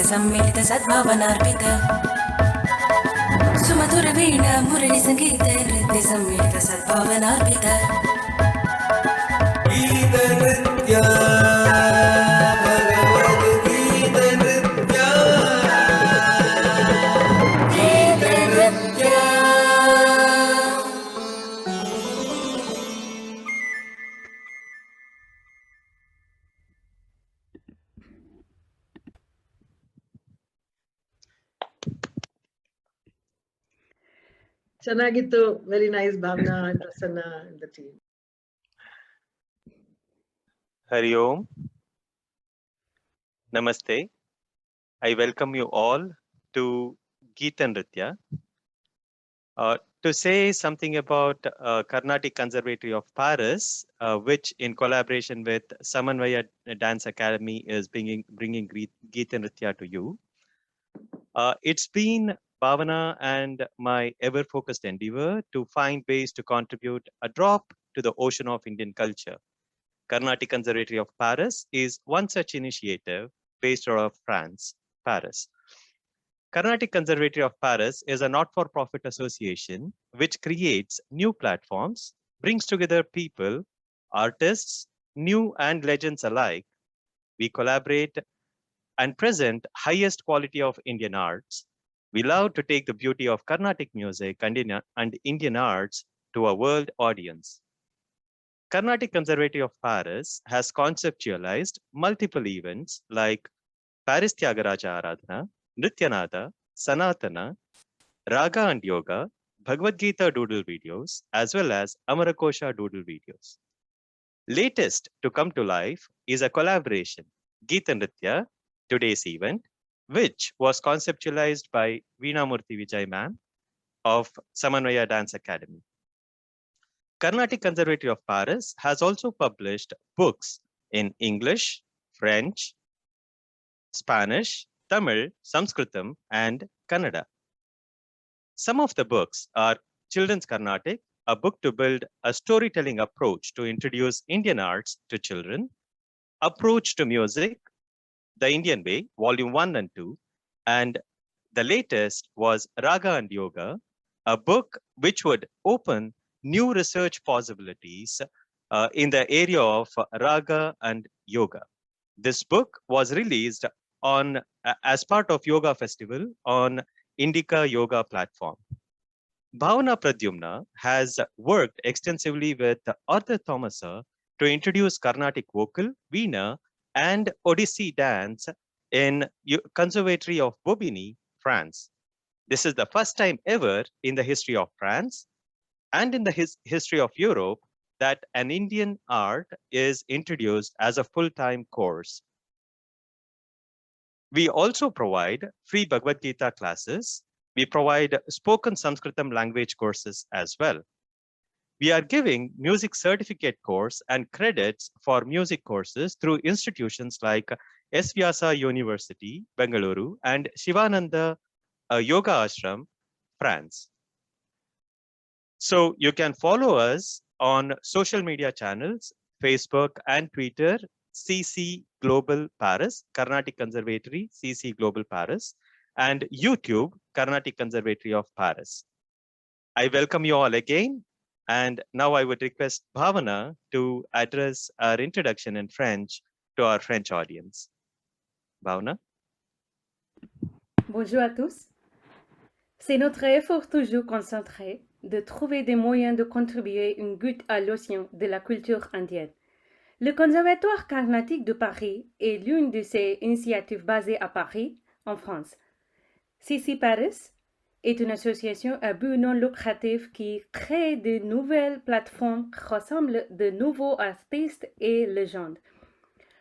सम्मिलित सद्भावनार्पित सुमधुर वीणा मुरली संगीत नृत्य सम्मिलित सद्भावनार्पित गीत नृत्य भगवद्गीत नृत्य गीत नृत्य ಚೆನ್ನಾಗಿತ್ತು. Very nice Bhavana and Prasanna and the team. Hari Om. Namaste. I welcome you all to Geeta Nritya. To say something about Carnatic Conservatory of Paris, which in collaboration with Samanvaya Dance Academy is bringing Geeta Nritya to you. It's been Bhavana and my ever-focused endeavor to find ways to contribute a drop to the ocean of Indian culture. Carnatic Conservatory of Paris is one such initiative based out of France, Paris. Carnatic Conservatory of Paris is a not-for-profit association which creates new platforms, brings together people, artists, new and legends alike. We collaborate and present highest quality of Indian arts. We love to take the beauty of Carnatic music and Indian arts to a world audience. Carnatic Conservatory of Paris has conceptualized multiple events like Paris Tyagaraja Aradhana, Nrityanada, Sanatana, Raga and Yoga, Bhagavad Gita doodle videos, as well as Amarakosha doodle videos. Latest to come to life is a collaboration, Geeta Nritya, today's event, which was conceptualized by Veenamurthy Vijay ma'am of Samanvaya Dance Academy. Carnatic Conservatory of Paris has also published books in English, French, Spanish, Tamil, Sanskritam, and Kannada. Some of the books are Children's Carnatic, a book to build a storytelling approach to introduce Indian arts to children, Approach to Music, The Indian Way, Volume 1 and 2, and the latest was Raga and Yoga, a book which would open new research possibilities in the area of Raga and Yoga. This book was released as part of Yoga Festival on Indica Yoga platform. Bhavana Pradyumna has worked extensively with Arthur Thomaser to introduce Carnatic vocal, Veena, and Odissi dance in Conservatory of Bobigny, France. This is the first time ever in the history of France and in the history of Europe that an Indian art is introduced as a full-time course. We also provide free Bhagavad Gita classes. We provide spoken Sanskritam language courses as well. We are giving music certificate course and credits for music courses through institutions like S. Vyasa University, Bengaluru, and Shivananda Yoga Ashram, France. So you can follow us on social media channels, Facebook and Twitter, CC Global Paris, Carnatic Conservatory, CC Global Paris, and YouTube, Carnatic Conservatory of Paris. I welcome you all again. And now I would request Bhavana to address our introduction in French to our French audience. Bhavana. Bonjour à tous. C'est notre effort toujours concentré de trouver des moyens de contribuer une goutte à l'océan de la culture indienne. Le Conservatoire Carnatic de Paris est l'une de ces initiatives basées à Paris, en France. CC Paris est une association à but non lucratif qui crée de nouvelles plateformes qui rassemblent de nouveaux artistes et légendes.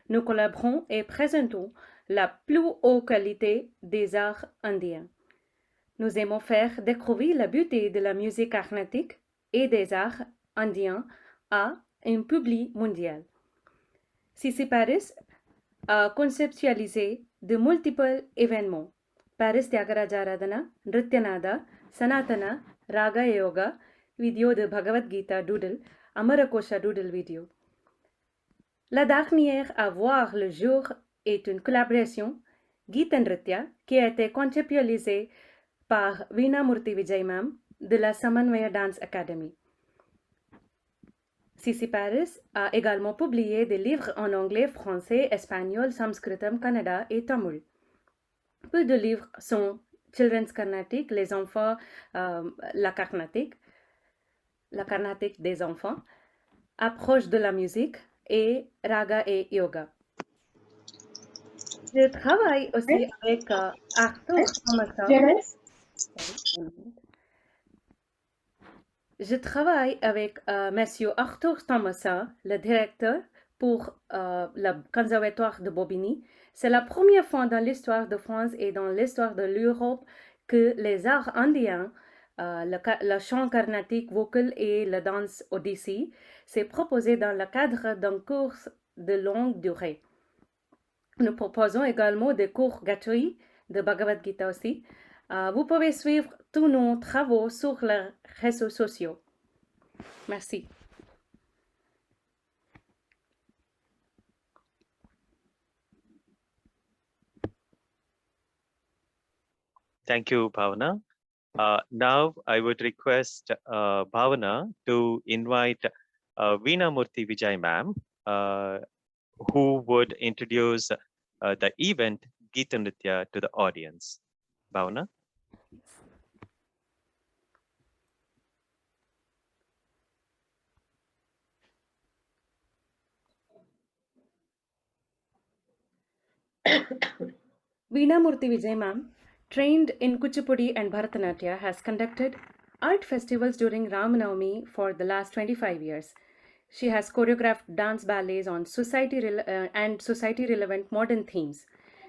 Nous collaborons et présentons la plus haute qualité des arts indiens. Nous aimons faire découvrir la beauté de la musique carnatique et des arts indiens à un public mondial. CC Paris a conceptualisé de multiples événements. Paris Tyagaraja Aradhana, Nrityanada, Sanatana, Raga Yoga, vidéo de Bhagavad Gita Doodle, Amarakosha Doodle vidéo. La dernière à voir le jour est une collaboration Geet Nritya, qui a été conceptualisé par Veena Murthy Vijay Ma'am de la Samanvaya Dance Academy. Sissi Paris a également publié des livres en anglais, français, espagnol, sanskritam, kannada et tamil. Peu de livres sont Children's Carnatic, les enfants, la carnatique des enfants, Approche de la musique et Raga et Yoga. Je travaille aussi avec Arthur Thomasin. Je travaille avec Monsieur Arthur Thomasin, le directeur pour le Conservatoire de Bobigny. C'est la première fois dans l'histoire de France et dans l'histoire de l'Europe que les arts indiens, le chant carnatique vocal et la danse odissi, s'est proposé dans le cadre d'un cours de longue durée. Nous proposons également des cours gratuits de Bhagavad Gita aussi. Vous pouvez suivre tous nos travaux sur les réseaux sociaux. Merci. Thank you, Bhavana. Now I would request Bhavana to invite Veena Murthy Vijay Ma'am, who would introduce the event Geet Nritya to the audience. Bhavana. Veena Murthy Vijay Ma'am, trained in Kuchipudi and Bharatanatyam, has conducted art festivals during Ramanavami for the last 25 years. She has choreographed dance ballets on society-relevant modern themes.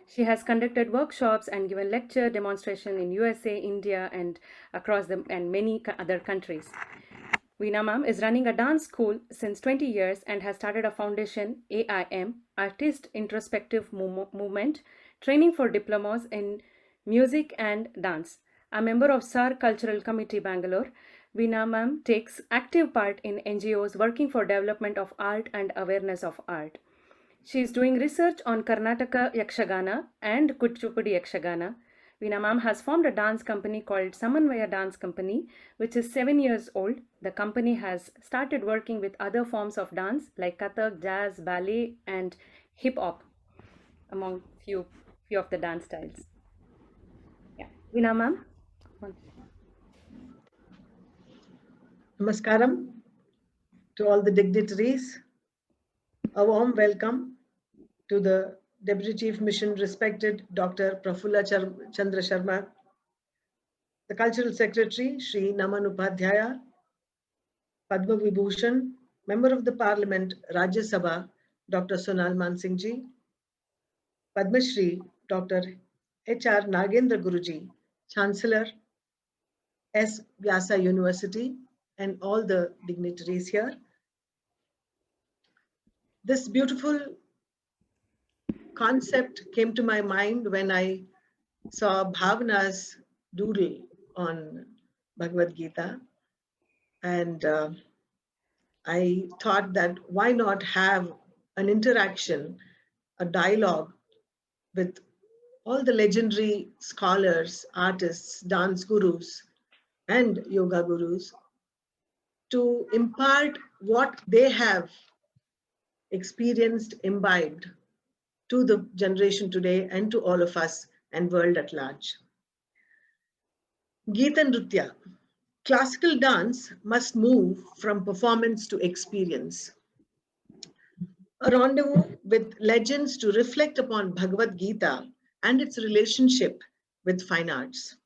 She has conducted workshops and given lecture demonstration in USA, India, and and many other countries. Veena Ma'am is running a dance school since 20 years and has started a foundation, AIM, Artist Introspective Movement, training for diplomas in music and dance. A member of SAR Cultural Committee, Bangalore, Veena Ma'am takes active part in NGOs working for development of art and awareness of art. She is doing research on Karnataka Yakshagana and Kuchipudi Yakshagana. Veena Ma'am has formed a dance company called Samanvaya Dance Company, which is 7 years old. The company has started working with other forms of dance like Kathak, jazz, ballet, and hip hop, among few of the dance styles. Yeah, Veena Ma'am. Namaskaram to all the dignitaries. A warm welcome to the Deputy Chief Mission, respected Dr. Prafulla Chandra Sharma, the Cultural Secretary, Shri Naman Upadhyaya, Padma Vibhushan, Member of the Parliament, Rajya Sabha, Dr. Sonal Mansingh, Padma Shri, Dr. H.R. Nagendra Guruji, Chancellor, S. Vyasa University, and all the dignitaries here. This beautiful concept came to my mind when I saw Bhavana's doodle on Bhagavad Gita. And I thought that why not have an interaction, a dialogue with all the legendary scholars, artists, dance gurus, and yoga gurus to impart what they have experienced, imbibed to the generation today and to all of us and world at large. Geeta Nritya. Classical dance must move from performance to experience. A rendezvous with legends to reflect upon Bhagavad Gita and its relationship with fine arts.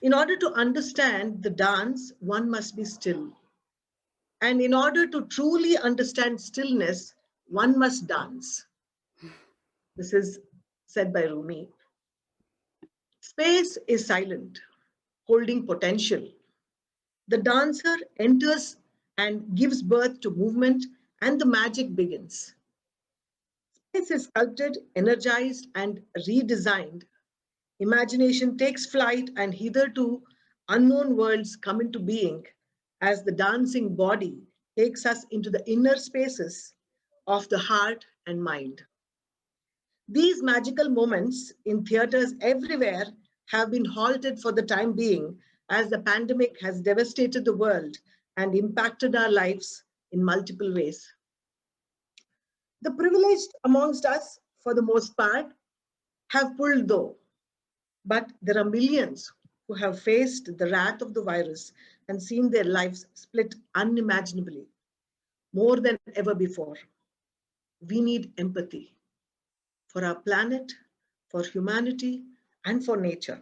In order to understand the dance, one must be still. And in order to truly understand stillness, one must dance. This is said by Rumi. Space is silent, holding potential. The dancer enters and gives birth to movement, and the magic begins. Space is sculpted, energized, and redesigned. Imagination takes flight, and hitherto unknown worlds come into being as the dancing body takes us into the inner spaces of the heart and mind. These magical moments in theaters everywhere have been halted for the time being as the pandemic has devastated the world and impacted our lives in multiple ways. The privileged amongst us, for the most part, have pulled though, but there are millions who have faced the wrath of the virus and seen their lives split unimaginably, more than ever before. We need empathy for our planet, for humanity, and for nature.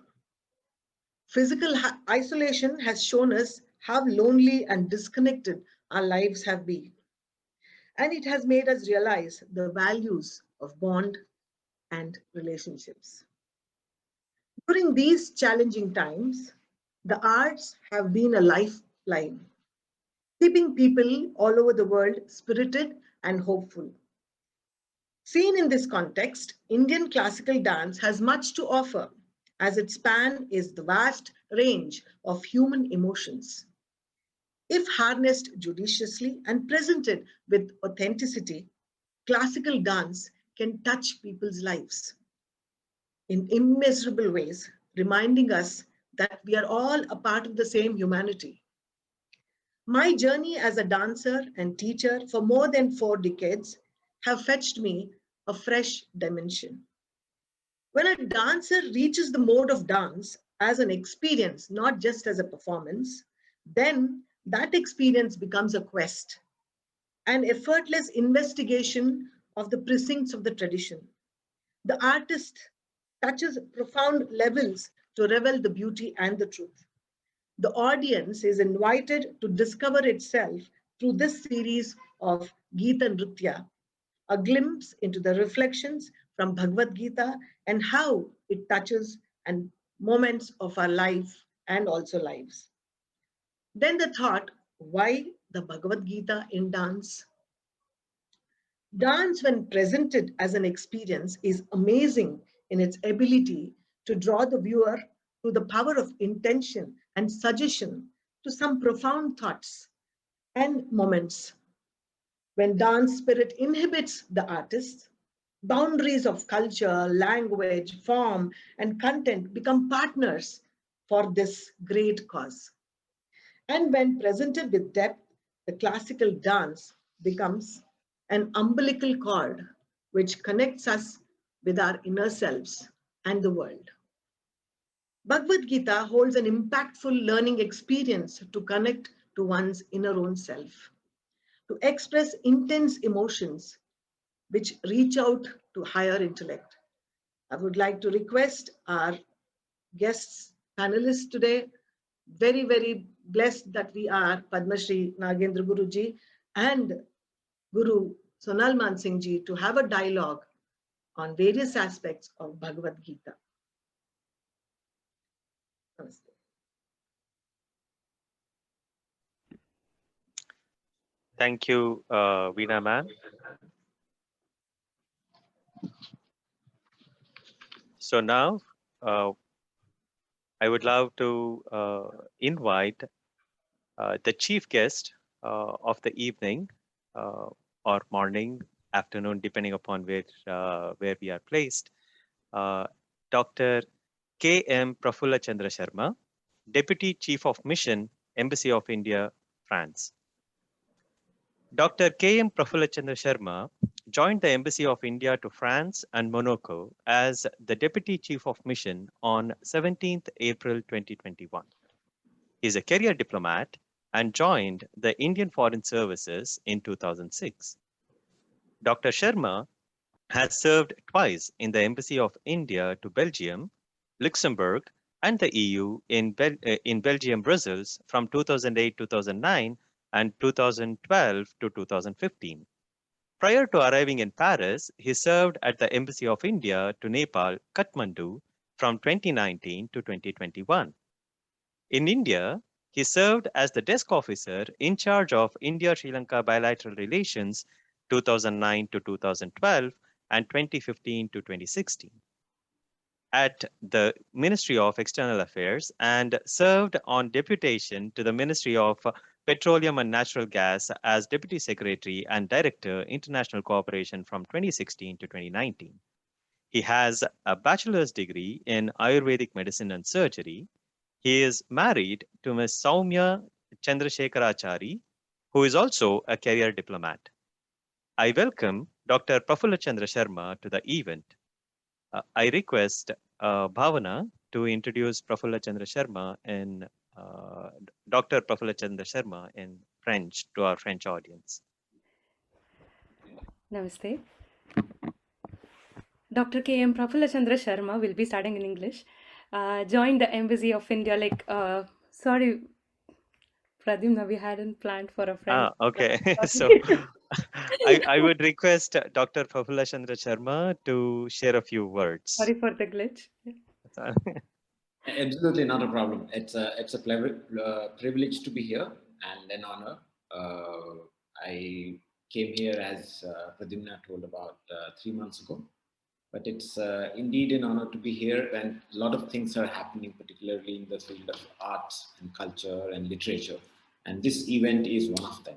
Physical isolation has shown us how lonely and disconnected our lives have been. And it has made us realize the values of bond and relationships. During these challenging times, the arts have been a lifeline, keeping people all over the world spirited and hopeful. Seen in this context, Indian classical dance has much to offer, as its span is the vast range of human emotions. If harnessed judiciously and presented with authenticity, classical dance can touch people's lives in immeasurable ways, reminding us that we are all a part of the same humanity. My journey as a dancer and teacher for more than 4 decades have fetched me a fresh dimension. When a dancer reaches the mode of dance as an experience, not just as a performance, then that experience becomes a quest, an effortless investigation of the precincts of the tradition. The artist touches profound levels to reveal the beauty and the truth. The audience is invited to discover itself through this series of Gita Nritya, a glimpse into the reflections from Bhagavad Gita and how it touches and moments of our life and also lives. Then the thought, why the Bhagavad Gita in dance? Dance, when presented as an experience, is amazing in its ability to draw the viewer through the power of intention and suggestion to some profound thoughts and moments. When dance spirit inhibits the artist, boundaries of culture, language, form, and content become partners for this great cause. And when presented with depth, the classical dance becomes an umbilical cord which connects us with our inner selves and the world. Bhagavad Gita holds an impactful learning experience to connect to one's inner own self, to express intense emotions which reach out to higher intellect. I would like to request our guests, panelists today, very, very blessed that we are Padma Shri Nagendra Guruji and Guru Sonal Mansingh ji to have a dialogue on various aspects of Bhagavad Gita. Namaste. Thank you, Veena ma'am. So now I would love to invite the chief guest of the evening or morning, afternoon, depending upon where we are placed, Dr. K.M. Prafulla Chandra Sharma, Deputy Chief of Mission, Embassy of India, France. Dr. K.M. Prafulla Chandra Sharma joined the Embassy of India to France and Monaco as the Deputy Chief of Mission on 17th April 2021. He is a career diplomat and joined the Indian Foreign Services in 2006. Dr. Sharma has served twice in the Embassy of India to Belgium, Luxembourg, and the EU in Belgium, Brussels from 2008-2009 and 2012 to 2015. Prior to arriving in Paris, he served at the Embassy of India to Nepal, Kathmandu from 2019 to 2021. In India, he served as the desk officer in charge of India-Sri Lanka bilateral relations 2009 to 2012 and 2015 to 2016 at the Ministry of External Affairs and served on deputation to the Ministry of Petroleum and Natural Gas as Deputy Secretary and Director, International Cooperation from 2016 to 2019. He has a bachelor's degree in Ayurvedic medicine and surgery. He is married to Ms. Saumya Chandrasekharachari, who is also a career diplomat. I welcome Dr. Prafulla Chandra Sharma to the event. I request Bhavana to introduce Prafulla Chandra Sharma in Dr. Prafulla Chandra Sharma in French to our French audience. Namaste. Dr. K.M. Prafulla Chandra Sharma will be starting in English. Joined the Embassy of India, sorry, Pradyumna, we hadn't planned for a French. Okay. So I would request Dr. Prafulla Chandra Sharma to share a few words. Sorry for the glitch. Absolutely not a problem. It's a privilege to be here and an honor. I came here as Pradyumna told about 3 months ago, but it's indeed an honor to be here, and a lot of things are happening, particularly in the field of arts and culture and literature, and this event is one of them.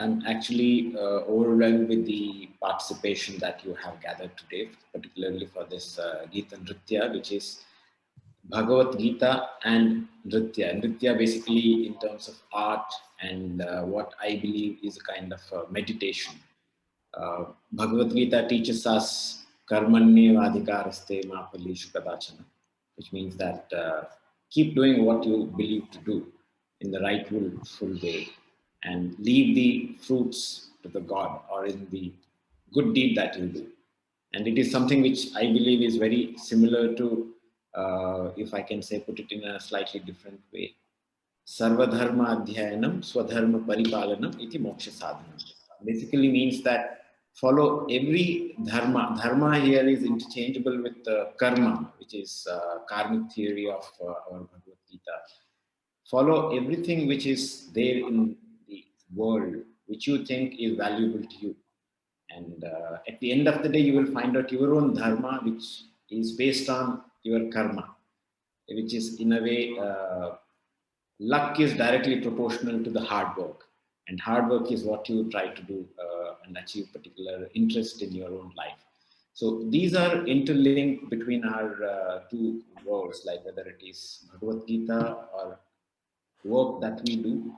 I'm actually overwhelmed with the participation that you have gathered today, particularly for this Gita Nritya, which is Bhagavad Gita and Nritya. Nritya basically in terms of art and what I believe is a kind of meditation. Bhagavad Gita teaches us karmanyevadhikaraste ma phaleshu kadachana, which means that keep doing what you believe to do in the right full way, and leave the fruits to the God or in the good deed that you do. And it is something which I believe is very similar to, if I can say, put it in a slightly different way, Sarvadharma Adhyayanam Swadharma Paripalanam iti Moksha Sadhanam. Basically means that follow every dharma. Dharma here is interchangeable with karma, which is karmic theory of our Bhagavad Gita. Follow everything which is there in the world, which you think is valuable to you. And at the end of the day, you will find out your own dharma, which is based on your karma, which is in a way, luck is directly proportional to the hard work. And hard work is what you try to do and achieve particular interest in your own life. So these are interlinked between our two worlds, like whether it is Bhagavad Gita or work that we do.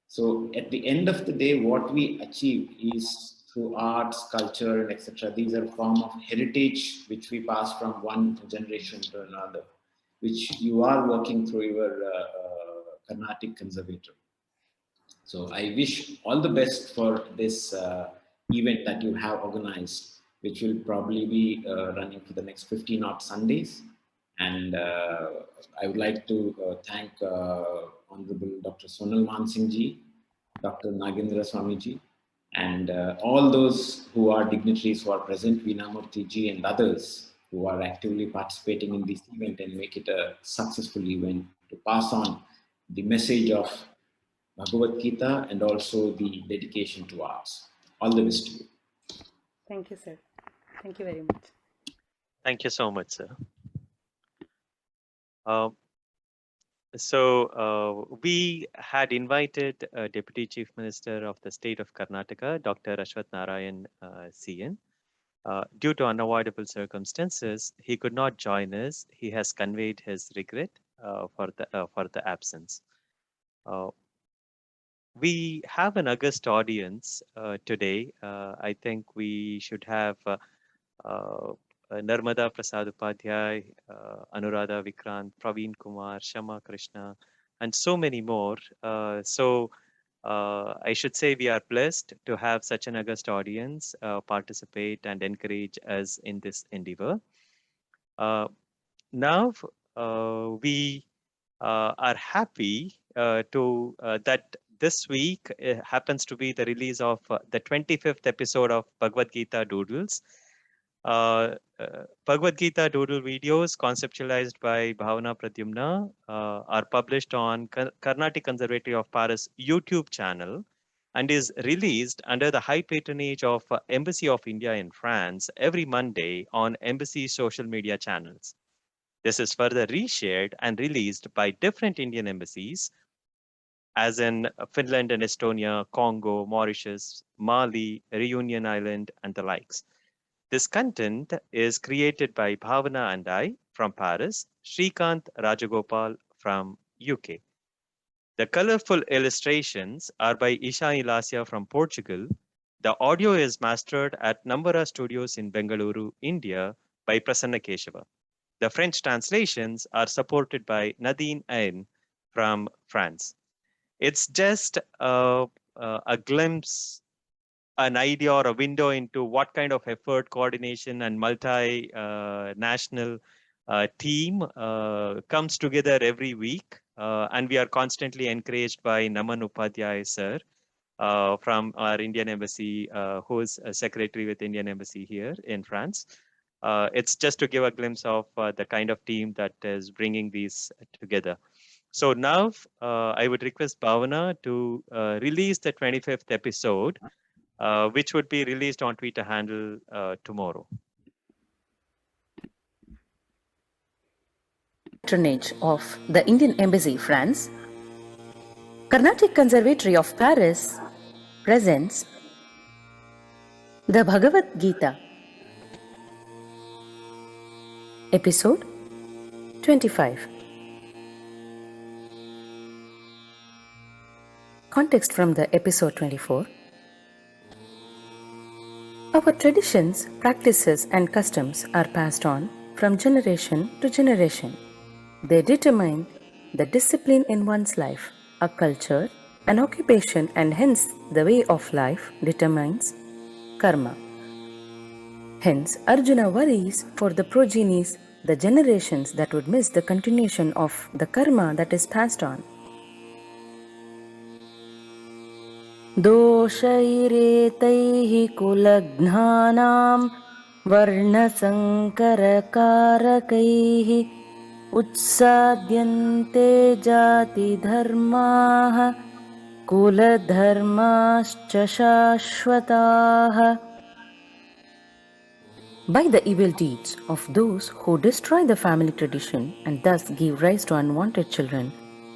So at the end of the day, what we achieve is through arts, culture, and etc. These are a form of heritage which we pass from one generation to another, which you are working through your Carnatic Conservator. So I wish all the best for this event that you have organized, which will probably be running for the next 15 odd Sundays. And I would like to thank Honorable Dr. Sonal Mansingh ji, Dr. Nagendra Swamiji, and all those who are dignitaries who are present, Vinamurthy ji and others who are actively participating in this event and make it a successful event to pass on the message of Bhagavad Gita and also the dedication to arts. All the best to you. Thank you, sir. Thank you very much. Thank you so much, sir. We had invited Deputy Chief Minister of the state of Karnataka, Dr. Ashwath Narayan CN. Due to unavoidable circumstances, he could not join us. He has conveyed his regret for the absence. We have an august audience today. I think we should have Narmada Prasad Upadhyay, Anuradha Vikrant, Praveen Kumar, Shama Krishna, and so many more. I should say we are blessed to have such an august audience participate and encourage us in this endeavor. Now we are happy that this week happens to be the release of the 25th episode of Bhagavad Gita Doodles. Bhagavad Gita Doodle videos conceptualized by Bhavana Pradyumna are published on Carnatic Conservatory of Paris YouTube channel and is released under the high patronage of Embassy of India in France every Monday on Embassy social media channels. This is further reshared and released by different Indian embassies, as in Finland and Estonia, Congo, Mauritius, Mali, Reunion Island, and the likes. This content is created by Bhavana and I from Paris, Shrikant Rajagopal from UK. The colorful illustrations are by Isha Ilasia from Portugal. The audio is mastered at Nambara Studios in Bengaluru, India by Prasanna Keshava. The French translations are supported by Nadine Ain from France. It's just a glimpse, an idea or a window into what kind of effort, coordination, and multi-national team comes together every week. And we are constantly encouraged by Naman Upadhyay sir from our Indian Embassy, who is a secretary with Indian Embassy here in France. It's just to give a glimpse of the kind of team that is bringing these together. So now I would request Bhavana to release the 25th episode, which would be released on Twitter handle tomorrow. Patronage of the Indian Embassy, France, Carnatic Conservatory of Paris presents the Bhagavad Gita, episode 25. Context from the episode 24. Our traditions, practices, and customs are passed on from generation to generation. They determine the discipline in one's life, a culture, an occupation, and hence the way of life determines karma. Hence, Arjuna worries for the progenies, the generations that would miss the continuation of the karma that is passed on. दोषैरेतैः कुलघ्नानां वर्णसङ्करकारकैः उत्साद्यन्ते जातिधर्माः कुलधर्माश्च शाश्वताः. By the evil deeds of those who destroy the family tradition and thus give rise to unwanted children,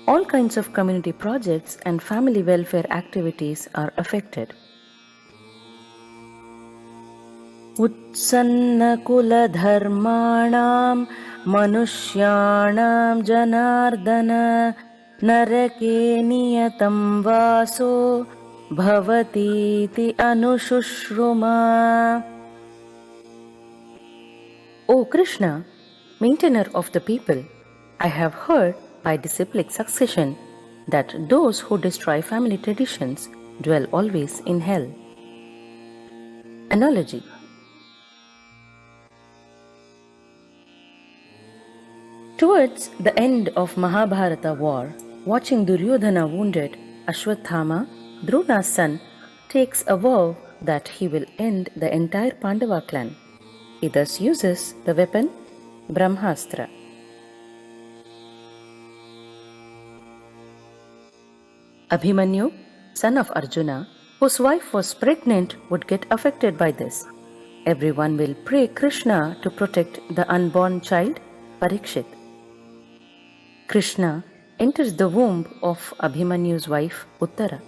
all kinds of community projects and family welfare activities are affected. Utsannakuladharmanam manushyanam janardana narake niyatam vaso bhavatiti anushruma. O Krishna, maintainer of the people, I have heard by disciplic succession that those who destroy family traditions dwell always in hell. Analogy. Towards the end of Mahabharata war, watching Duryodhana wounded, Ashwathama, Drona's son, takes a vow that he will end the entire Pandava clan. He thus uses the weapon Brahmastra. Abhimanyu, son of Arjuna, whose wife was pregnant, would get affected by this. Everyone will pray Krishna to protect the unborn child, Parikshit. Krishna enters the womb of Abhimanyu's wife, Uttara.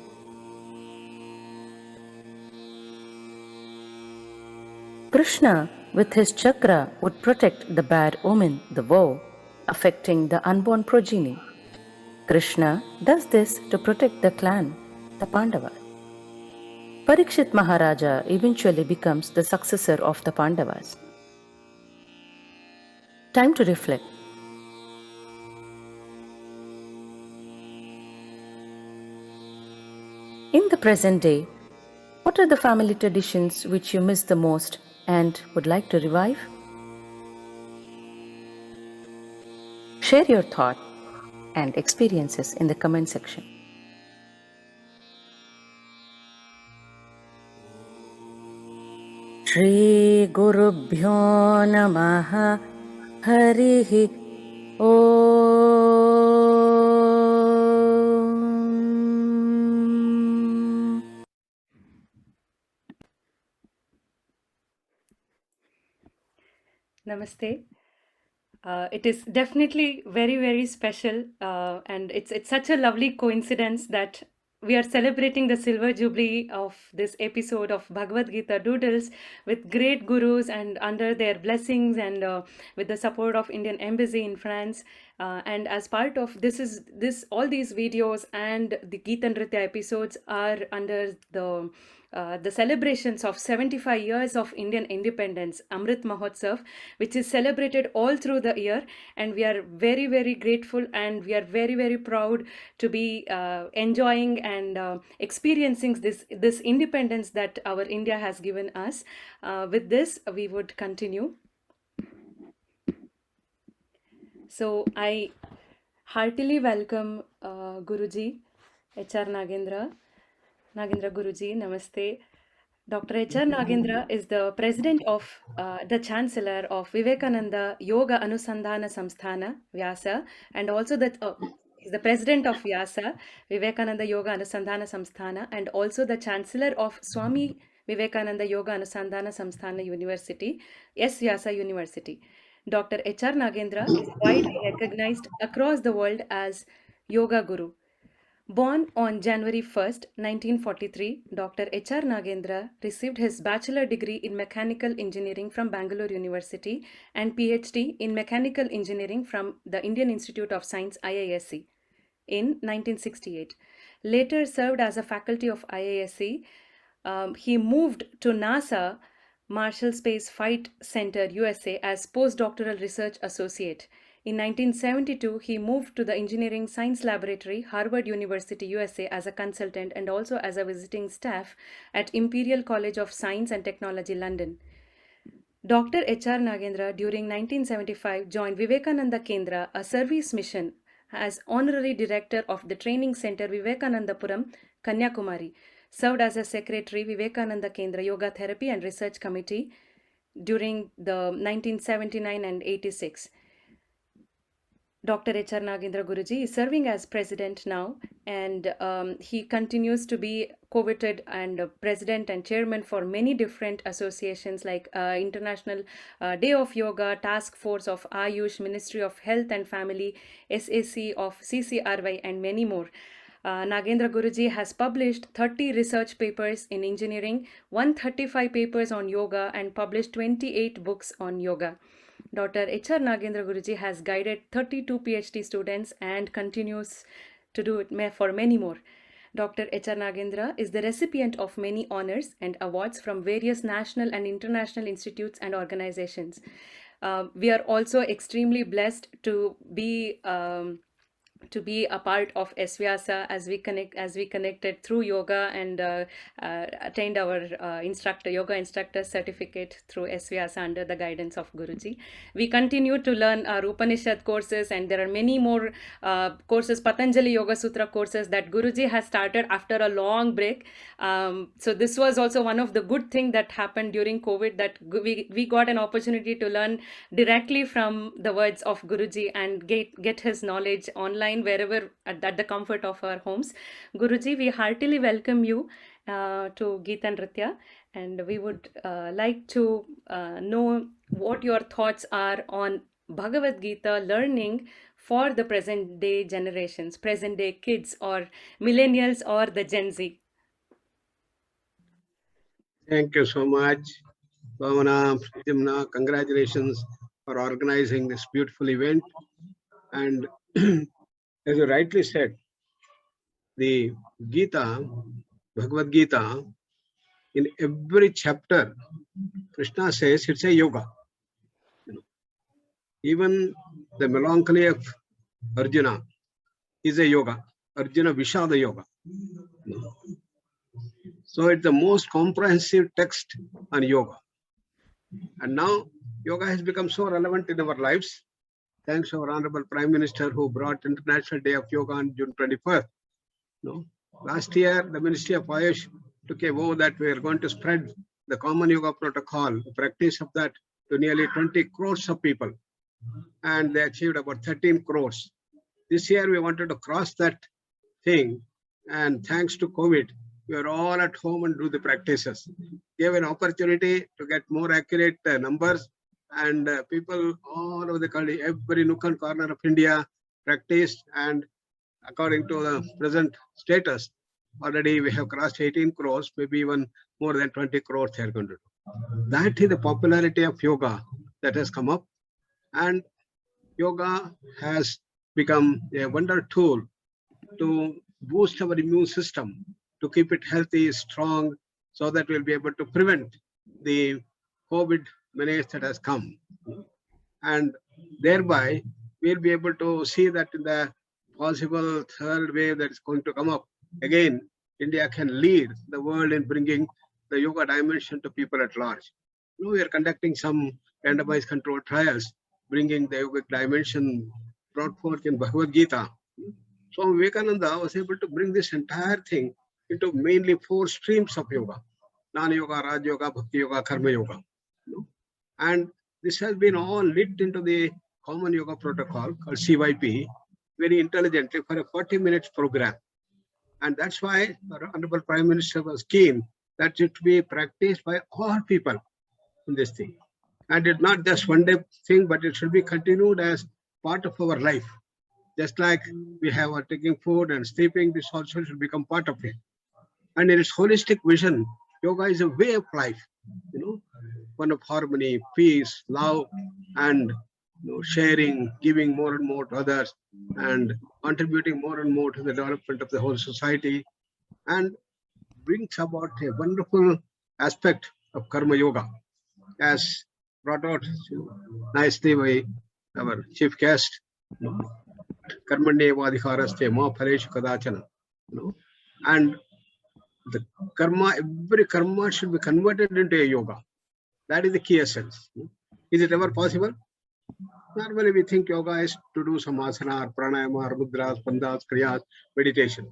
Krishna, with his chakra, would protect the bad omen, the vow, affecting the unborn progeny. Krishna does this to protect the clan, the Pandava. Parikshit Maharaja eventually becomes the successor of the Pandavas. Time to reflect. In the present day, what are the family traditions which you miss the most and would like to revive? Share your thought and experiences in the comment section. Shri Gurubhyo Namaha Harihi Om. Namaste. It is definitely very, very special, and it's such a lovely coincidence that we are celebrating the silver jubilee of this episode of Bhagavad Gita Doodles with great gurus and under their blessings and with the support of Indian Embassy in France. And as part of all these videos and the Gita Nritya episodes are under the celebrations of 75 years of Indian independence, Amrit Mahotsav, which is celebrated all through the year. And we are very, very grateful and we are very, very proud to be enjoying and experiencing this independence that our India has given us. With this, we would continue. So I heartily welcome Guruji, HR Nagendra. Nagendra Guruji, Namaste. Dr. H.R. Nagendra is the president of the chancellor of Vivekananda Yoga Anusandhana Samsthana, Vyasa, and also he's the president of Vyasa, Vivekananda Yoga Anusandhana Samsthana, and also the chancellor of Swami Vivekananda Yoga Anusandhana Samsthana University, S. Vyasa University. Dr. H.R. Nagendra is widely recognized across the world as Yoga Guru. Born on January 1st, 1943, Dr. H.R. Nagendra received his bachelor degree in mechanical engineering from Bangalore University and PhD in mechanical engineering from the Indian Institute of Science, IISc, in 1968. Later served as a faculty of IISc. He moved to NASA Marshall Space Flight Center, USA as postdoctoral research associate. In 1972, he moved to the Engineering Science Laboratory, Harvard University, USA as a consultant and also as a visiting staff at Imperial College of Science and Technology, London. Dr. H.R. Nagendra during 1975 joined Vivekananda Kendra, a service mission, as honorary director of the training center Vivekanandapuram, Kanyakumari. Served as a secretary Vivekananda Kendra Yoga Therapy and Research Committee during the 1979 and 86. Dr. H.R. Nagendra Guruji is serving as president now, and he continues to be coveted and president and chairman for many different associations like International Day of Yoga, Task Force of Ayush, Ministry of Health and Family, SAC of CCRY, and many more. Nagendra Guruji has published 30 research papers in engineering, 135 papers on yoga, and published 28 books on yoga. Dr. H.R. Nagendra Guruji has guided 32 PhD students and continues to do it for many more. Dr. H.R. Nagendra is the recipient of many honors and awards from various national and international institutes and organizations. We are also extremely blessed to be a part of SVYASA as we connected through yoga and attained our yoga instructor certificate through SVYASA under the guidance of Guruji. We continue to learn our Upanishad courses, and there are many more courses, Patanjali Yoga Sutra courses that Guruji has started after a long break. So this was also one of the good things that happened during COVID, that we got an opportunity to learn directly from the words of Guruji and get his knowledge online wherever at the comfort of our homes. Guruji, we heartily welcome you to Gita Nritya, and we would like to know what your thoughts are on Bhagavad Gita learning for the present day generations, present day kids or millennials or the Gen Z. Thank you so much, Bhavana, Pradyumna. Congratulations for organizing this beautiful event. And as you rightly said, the Gita, Bhagavad Gita, in every chapter, Krishna says it's a yoga. Even the melancholy of Arjuna is a yoga. Arjuna Vishada Yoga. So it's the most comprehensive text on yoga. And now yoga has become so relevant in our lives. Thanks to our Honorable Prime Minister who brought International Day of Yoga on June 21st. Last year, the Ministry of Ayush took a vow that we are going to spread the common yoga protocol, the practice of that, to nearly 20 crores of people. And they achieved about 13 crores. This year, we wanted to cross that thing. And thanks to COVID, we are all at home and do the practices. Gave an opportunity to get more accurate numbers, and people all over the country, every nook and corner of India practiced, and according to the present status, Already we have crossed 18 crores, maybe even more than 20 crores they are going to do. That is the popularity of yoga that has come up. And yoga has become a wonder tool to boost our immune system, to keep it healthy, strong, so that we'll be able to prevent the COVID menace that has come. And thereby, we'll be able to see that in the possible third wave that is going to come up, again, India can lead the world in bringing the yoga dimension to people at large. You know, we are conducting some randomized controlled trials, bringing the yogic dimension brought forth in Bhagavad Gita. So Vivekananda was able to bring this entire thing into mainly 4 streams of yoga: Jnana Yoga, Raj Yoga, Bhakti Yoga, Karma Yoga. You know? And this has been all lit into the common yoga protocol called CYP very intelligently for a 40 minutes program. And that's why our Honorable Prime Minister was keen that it be practiced by all people in this thing. And it's not just one day thing, but it should be continued as part of our life. Just like we have our taking food and sleeping, this also should become part of it. And in its holistic vision, yoga is a way of life, you know, one of harmony, peace, love, and sharing, giving more and more to others, and contributing more and more to the development of the whole society, and brings about a wonderful aspect of karma yoga, as brought out nicely by our chief guest. Karmanyeva adhikaraste ma phaleshu kadachana. And the karma, every karma should be converted into a yoga. That is the key essence. Is it ever possible? Normally we think yoga is to do some asana, pranayama, mudras, bandhas, kriyas, meditation.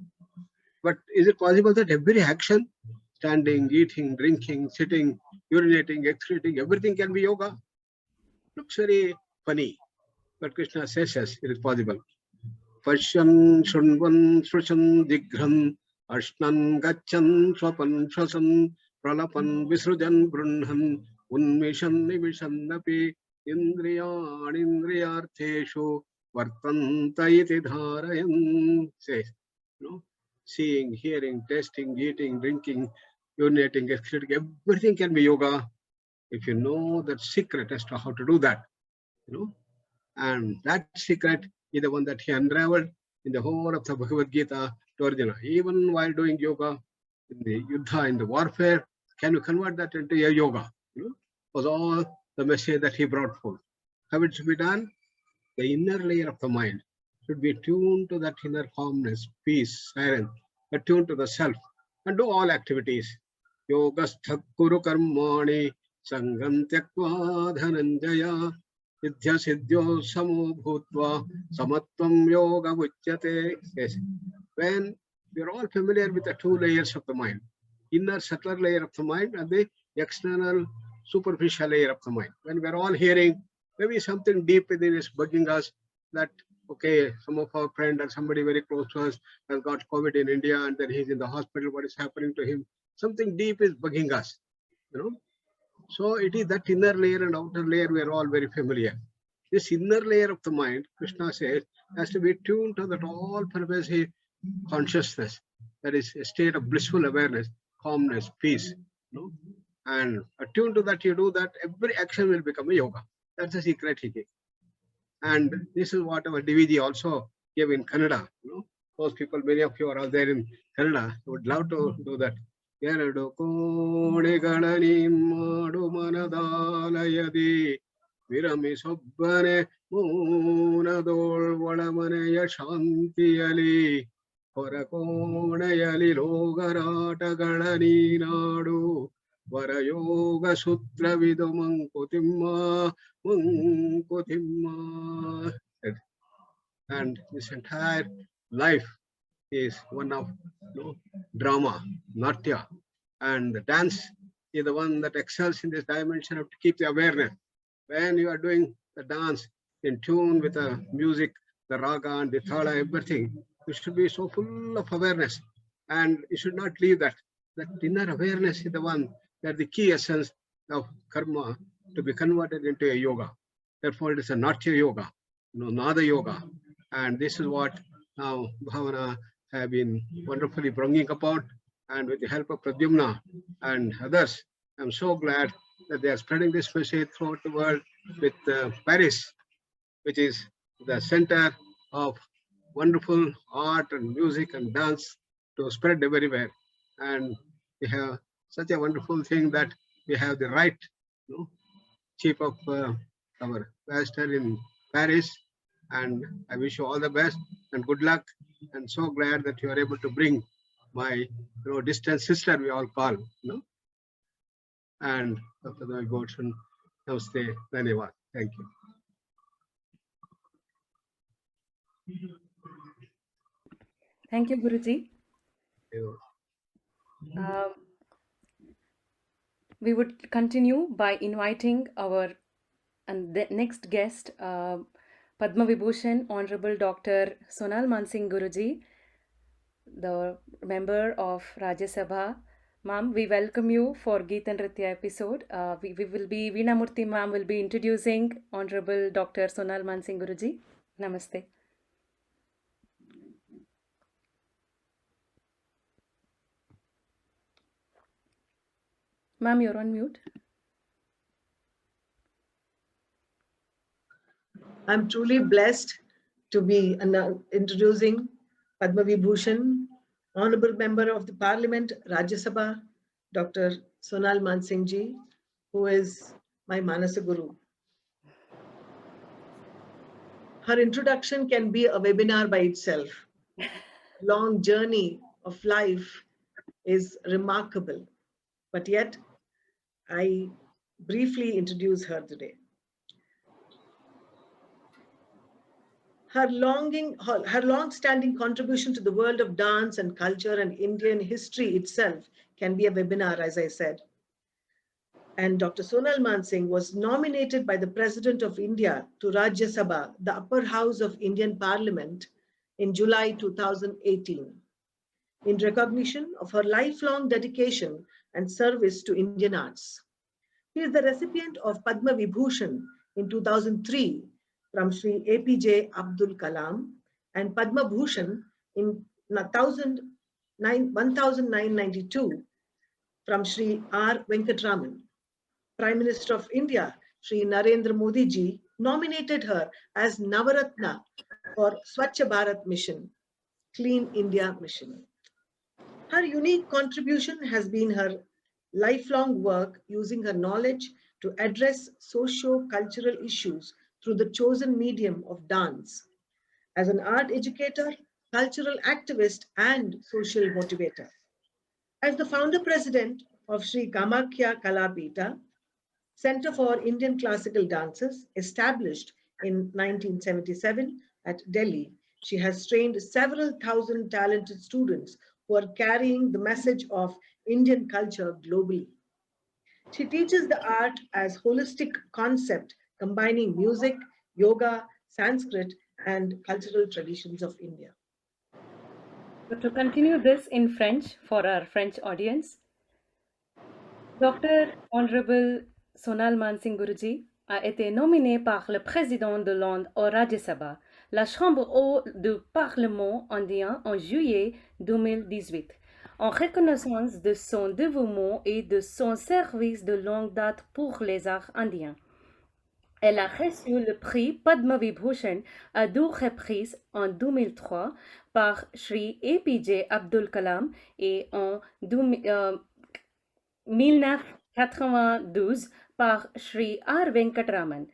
But is it possible that every action, standing, eating, drinking, sitting, urinating, excreting, everything can be yoga? Looks very funny, but Krishna says yes, it is possible. Pashyan, Shunvan, Srushan, Digran, Ashnan, Gachan, Swapan, Shasan, Pralapan, Visrujan, Brunhan, Unmishan, Nivishan, Napi, Indriyan, Indriyartheshu, Vartanta iti dharayan. Says, seeing, hearing, tasting, eating, drinking, urinating, excreting, everything can be yoga if you know that secret as to how to do that. And that secret is the one that he unraveled in the whole of the Bhagavad Gita to Arjuna. Even while doing yoga in the yuddha, in the warfare, can you convert that into a yoga? Was all the message that he brought forth. How it should be done? The inner layer of the mind should be tuned to that inner calmness, peace, silence, attuned to the self, and do all activities. Yogastha kuru karmani sangam tyakva dhananjaya siddhya siddhyo samo bhutva samatvam yoga uchyate. Yes. When we are all familiar with the 2 layers of the mind, inner subtler layer of the mind and the external superficial layer of the mind. When we are all hearing, maybe something deep within is bugging us that, okay, some of our friend or somebody very close to us has got COVID in India and then he's in the hospital, what is happening to him? Something deep is bugging us, So it is that inner layer and outer layer we are all very familiar. This inner layer of the mind, Krishna says, has to be tuned to that all-pervasive consciousness, that is a state of blissful awareness, calmness, peace. And attuned to that, you do that, every action will become a yoga. That's the secret he gave. And this is what our DVG also gave in Kannada. Those people, many of you are all there in Kannada, would love to do that. Eradu kone ganani madu manadalayadi virami sobbane moonadol vadamaneya shantiyali horakoneyali logaratagalani nadu Varayoga Sutra Vidu Mankutimma. And this entire life is one of drama, natya. And the dance is the one that excels in this dimension of to keep the awareness. When you are doing the dance in tune with the music, the raga and the thala, everything, you should be so full of awareness. And you should not leave that. That inner awareness is the one that the key essence of karma to be converted into a yoga. Therefore, it is a natya yoga, nada yoga. And this is what now Bhavana have been wonderfully bringing about, and with the help of Pradyumna and others, I'm so glad that they are spreading this message throughout the world with Paris, which is the center of wonderful art and music and dance to spread everywhere. And we have such a wonderful thing that we have the right chief of our pastor in Paris. And I wish you all the best and good luck. And so glad that you are able to bring my distant sister, we all call, and Dr. Goshen, namaste, dhanyavad. Thank you. Thank you, Guruji. We would continue by inviting our the next guest, Padma Vibhushan, Honorable Dr. Sonal Mansingh Guruji, the member of Rajya Sabha. Ma'am, we welcome you for Geeta Nritya episode. Veena Murthy ma'am will be introducing Honorable Dr. Sonal Mansingh Guruji. Namaste. Ma'am, you're on mute. I'm truly blessed to be introducing Padma Vibhushan, Honorable Member of the Parliament, Rajya Sabha, Dr. Sonal Mansingh ji, who is my Manasa Guru. Her introduction can be a webinar by itself. Long journey of life is remarkable, but yet I briefly introduce her today. Her long-standing contribution to the world of dance and culture and Indian history itself can be a webinar, as I said. And Dr. Sonal Mansingh was nominated by the President of India to Rajya Sabha, the upper house of Indian Parliament, in July 2018, in recognition of her lifelong dedication and service to Indian arts. He is the recipient of Padma Vibhushan in 2003 from Sri APJ Abdul Kalam and Padma Bhushan in 1992 from Sri R. Venkatraman. Prime Minister of India, Sri Narendra Modi ji, nominated her as Navaratna for Swachh Bharat Mission, Clean India Mission. Her unique contribution has been her lifelong work using her knowledge to address socio-cultural issues through the chosen medium of dance, as an art educator, cultural activist, and social motivator. As the founder president of Sri Kamakhya Kalapita, Center for Indian Classical Dances, established in 1977 at Delhi, she has trained several thousand talented students who are carrying the message of Indian culture globally. She teaches the art as holistic concept, combining music, yoga, Sanskrit, and cultural traditions of India. So to continue this in French for our French audience, Dr. Honorable Sonal Mansingh Guruji a été nominée par le président de l'Inde au Rajya Sabha, la chambre haute du Parlement indien, en juillet 2018, en reconnaissance de son dévouement et de son service de longue date pour les arts indiens. Elle a reçu le prix Padma Vibhushan à 2 reprises en 2003 par Sri APJ Abdul Kalam et en 1992 par Sri R. Venkatraman.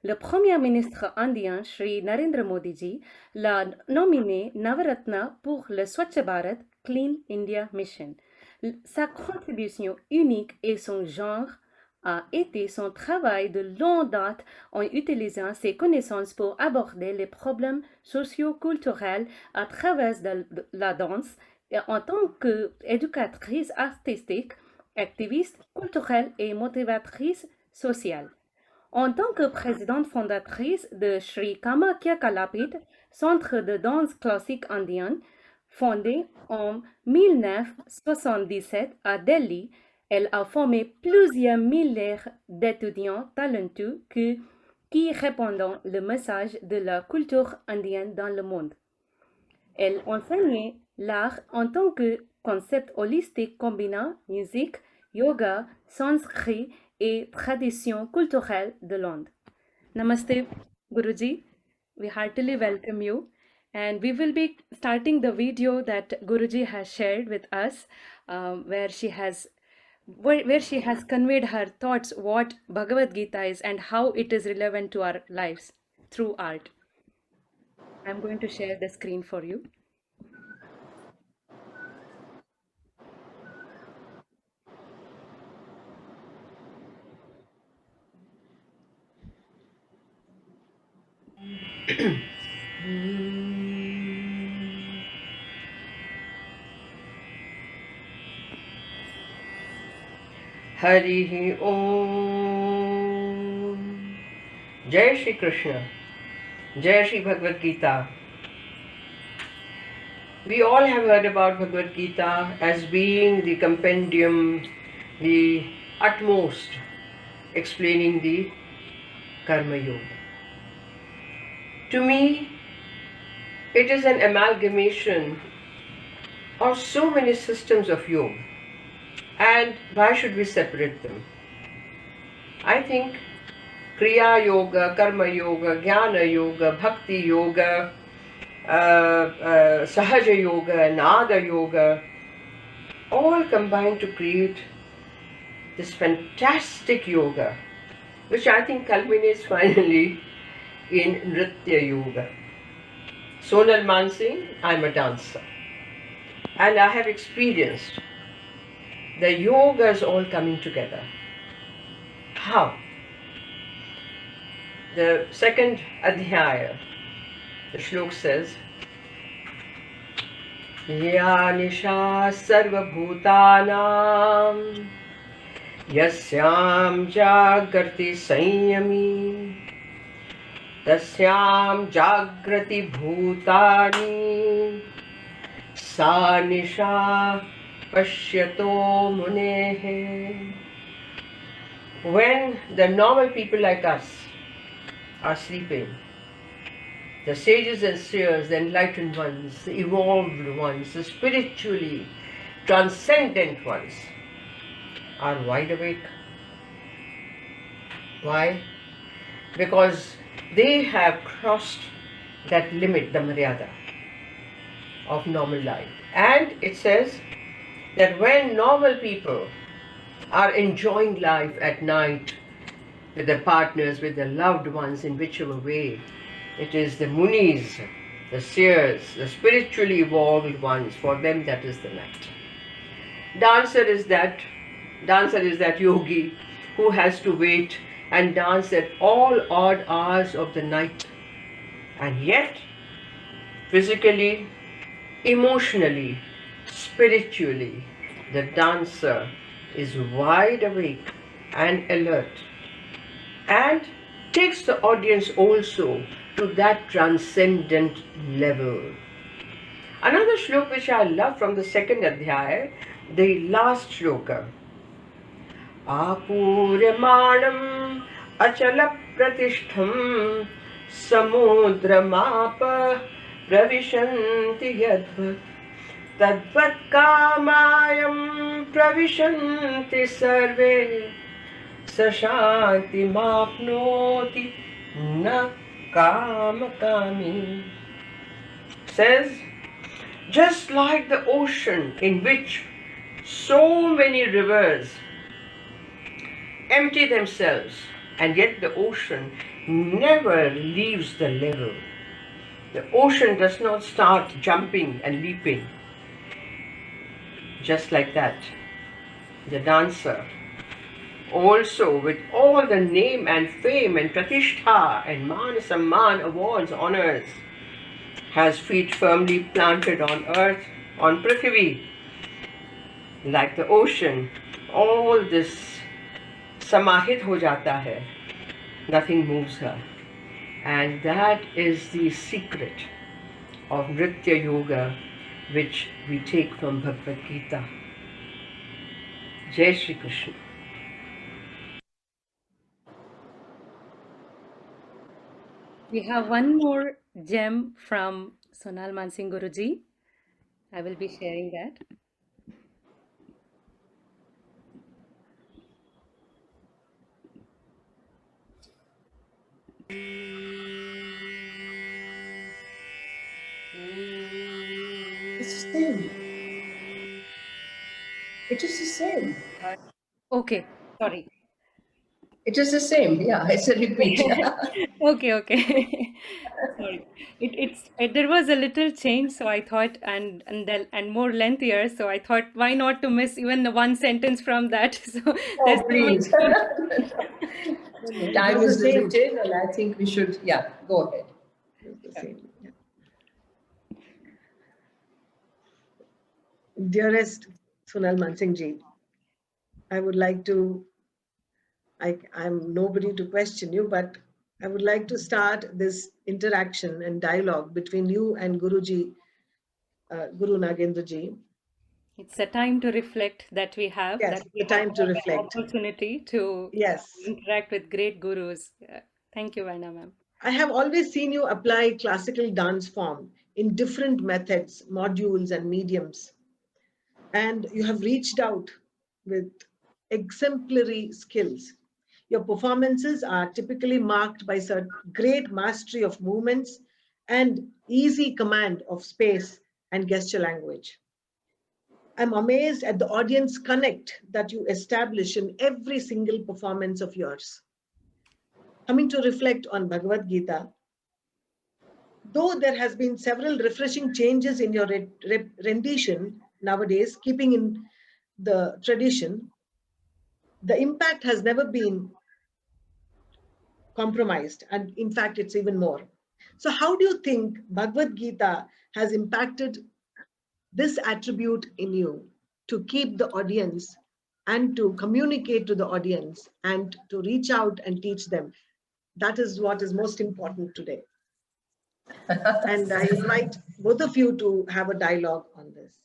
Le Premier ministre indien, Sri Narendra Modi ji, l'a nommé Navaratna pour le Swachh Bharat Clean India Mission. Sa contribution unique et son genre a été son travail de longue date en utilisant ses connaissances pour aborder les problèmes socio-culturels à travers la danse et en tant qu'éducatrice artistique, activiste culturelle et motivatrice sociale. En tant que présidente fondatrice de Sri Kamakhya Kalapita, centre de danse classique indienne, fondé en 1977 à Delhi, elle a formé plusieurs milliers d'étudiants talentueux qui répondent le message de la culture indienne dans le monde. Elle enseignait l'art en tant que concept holistique combinant musique, yoga, sanskrit et tradition culturelle de l'Inde. Namaste, Guruji. We heartily welcome you. And we will be starting the video that Guruji has shared with us, where she has conveyed her thoughts what Bhagavad Gita is and how it is relevant to our lives through art. I'm going to share the screen for you. Harihi Om. Jai Shri Krishna. Jai Shri Bhagavad Gita. We all have heard about Bhagavad Gita as being the compendium, the utmost explaining the Karma Yoga. To me, it is an amalgamation of so many systems of yoga. And why should we separate them? I think Kriya Yoga, Karma Yoga, Jnana Yoga, Bhakti Yoga, Sahaja Yoga, Naga Yoga, all combine to create this fantastic yoga, which I think culminates finally in Nritya Yoga. Sonal Mansingh, I'm a dancer. And I have experienced the yogas all coming together. How? The second adhyaya, the shlok says, Ya nisha sarva bhutanam yasyam jagrati sanyami tasyam jagrati bhutani sa nisha Pashyato Munehe. When the normal people like us are sleeping, the sages and seers, the enlightened ones, the evolved ones, the spiritually transcendent ones are wide awake. Why? Because they have crossed that limit, the Maryada of normal life. And it says that when normal people are enjoying life at night with their partners, with their loved ones, in whichever way, it is the munis, the seers, the spiritually evolved ones, for them that is the night. Dancer is that yogi who has to wait and dance at all odd hours of the night, and yet physically, emotionally, spiritually, the dancer is wide awake and alert and takes the audience also to that transcendent level. Another shloka which I love from the second adhyaya, the last shloka. Apuryamanam achala pratishtham samudramapa pravishanti yadvat tadvat kamayam pravishanti sarve sashanti mapnoti na kamakami. Says, just like the ocean in which so many rivers empty themselves, and yet the ocean never leaves the level. The ocean does not start jumping and leaping. Just like that, the dancer, also with all the name and fame and pratishtha and man samman, awards, honors, has feet firmly planted on earth, on Prithvi. Like the ocean, all this samahit ho jata hai, nothing moves her. And that is the secret of Nritya Yoga, which we take from Bhagavad Gita. Jai Shri Krishna. We have one more gem from Sonal Mansingh Guruji. I will be sharing that. It's the same. It is the same. Okay, sorry. It is the same. Yeah, it's a repeat. Okay. Sorry. There was a little change, so I thought, and more lengthier, so I thought, why not to miss even the one sentence from that? So there's so Please. much- Time It was is the same. limited, and I think we should, go ahead. It was the same. Yeah. Dearest Sonal Mansingh ji, I would like to, I'm nobody to question you, but I would like to start this interaction and dialogue between you and Guruji, Guru Nagendra ji. It's a time to reflect that we have. Yes, that we the time have to an reflect. opportunity to Yes. interact with great gurus. Thank you, Varna ma'am. I have always seen you apply classical dance form in different methods, modules, and mediums. And you have reached out with exemplary skills. Your performances are typically marked by great mastery of movements and easy command of space and gesture language. I'm amazed at the audience connect that you establish in every single performance of yours. Coming to reflect on Bhagavad Gita, though there has been several refreshing changes in your rendition nowadays, keeping in the tradition, the impact has never been compromised. And in fact, it's even more. So how do you think Bhagavad Gita has impacted this attribute in you to keep the audience and to communicate to the audience and to reach out and teach them? That is what is most important today. And I invite both of you to have a dialogue on this.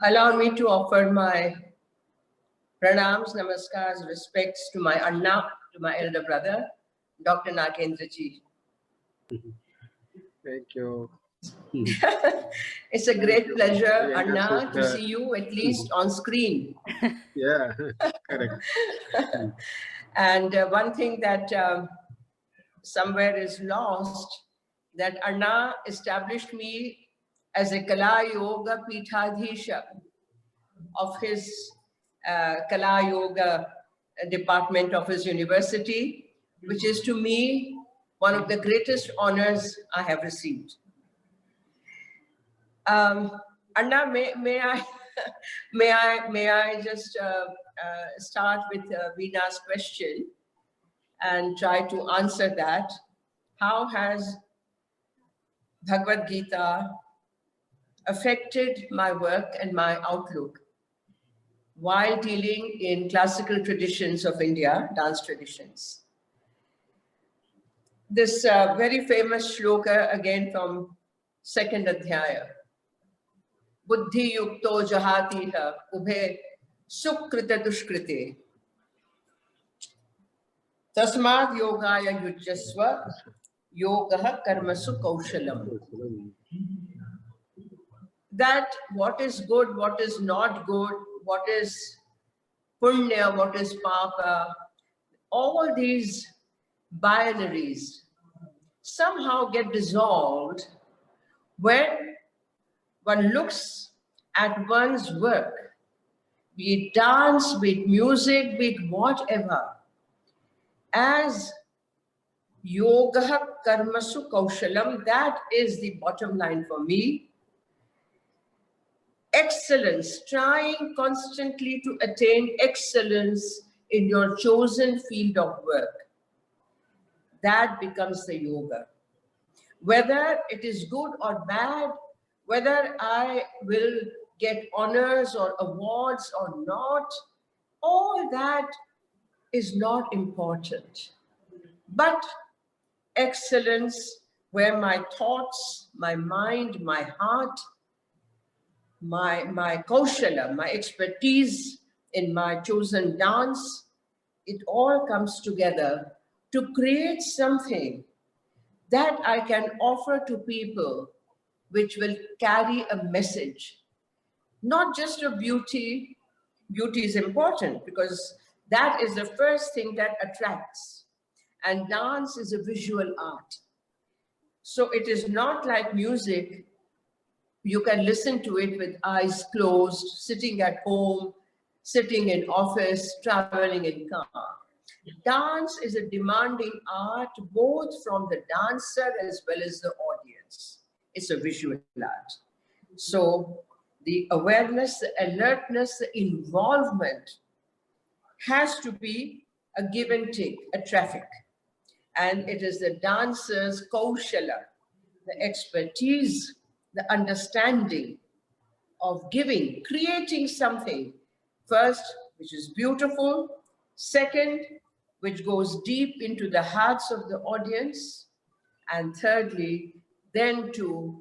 Allow me to offer my pranams, namaskars, respects to my Anna, to my elder brother, Dr. Nagendra ji. Thank you. It's a great pleasure, Anna, to see you at least on screen. Yeah, correct. And one thing that somewhere is lost, that Anna established me as a Kala Yoga Pithadhisha of his Kala Yoga department of his university, which is to me one of the greatest honors I have received. Anna, may I just start with Veena's question and try to answer that. How has Bhagavad Gita affected my work and my outlook while dealing in classical traditions of India, dance traditions? This very famous shloka again from second Adhyaya. Buddhi yukto jahatiha ubhe sukrita dushkrite tasmad yogaya yujjasva yogaha karmasu kaushalam. That what is good, what is not good, what is punya, what is papa, all these binaries somehow get dissolved when one looks at one's work, be it dance, be it music, be it whatever, as yoga karmasu kaushalam. That is the bottom line for me. Excellence, trying constantly to attain excellence in your chosen field of work. That becomes the yoga. Whether it is good or bad, whether I will get honors or awards or not, all that is not important. But excellence, where my thoughts, my mind, my heart, my kaushala, my expertise in my chosen dance, it all comes together to create something that I can offer to people which will carry a message, not just of beauty. Beauty is important because that is the first thing that attracts. And dance is a visual art. So it is not like music. You can listen to it with eyes closed, sitting at home, sitting in office, traveling in car. Dance is a demanding art, both from the dancer as well as the audience. It's a visual art. So the awareness, the alertness, the involvement has to be a give and take, a traffic. And it is the dancer's kaushala, the expertise, the understanding of giving, creating something, first, which is beautiful, second, which goes deep into the hearts of the audience, and thirdly, then to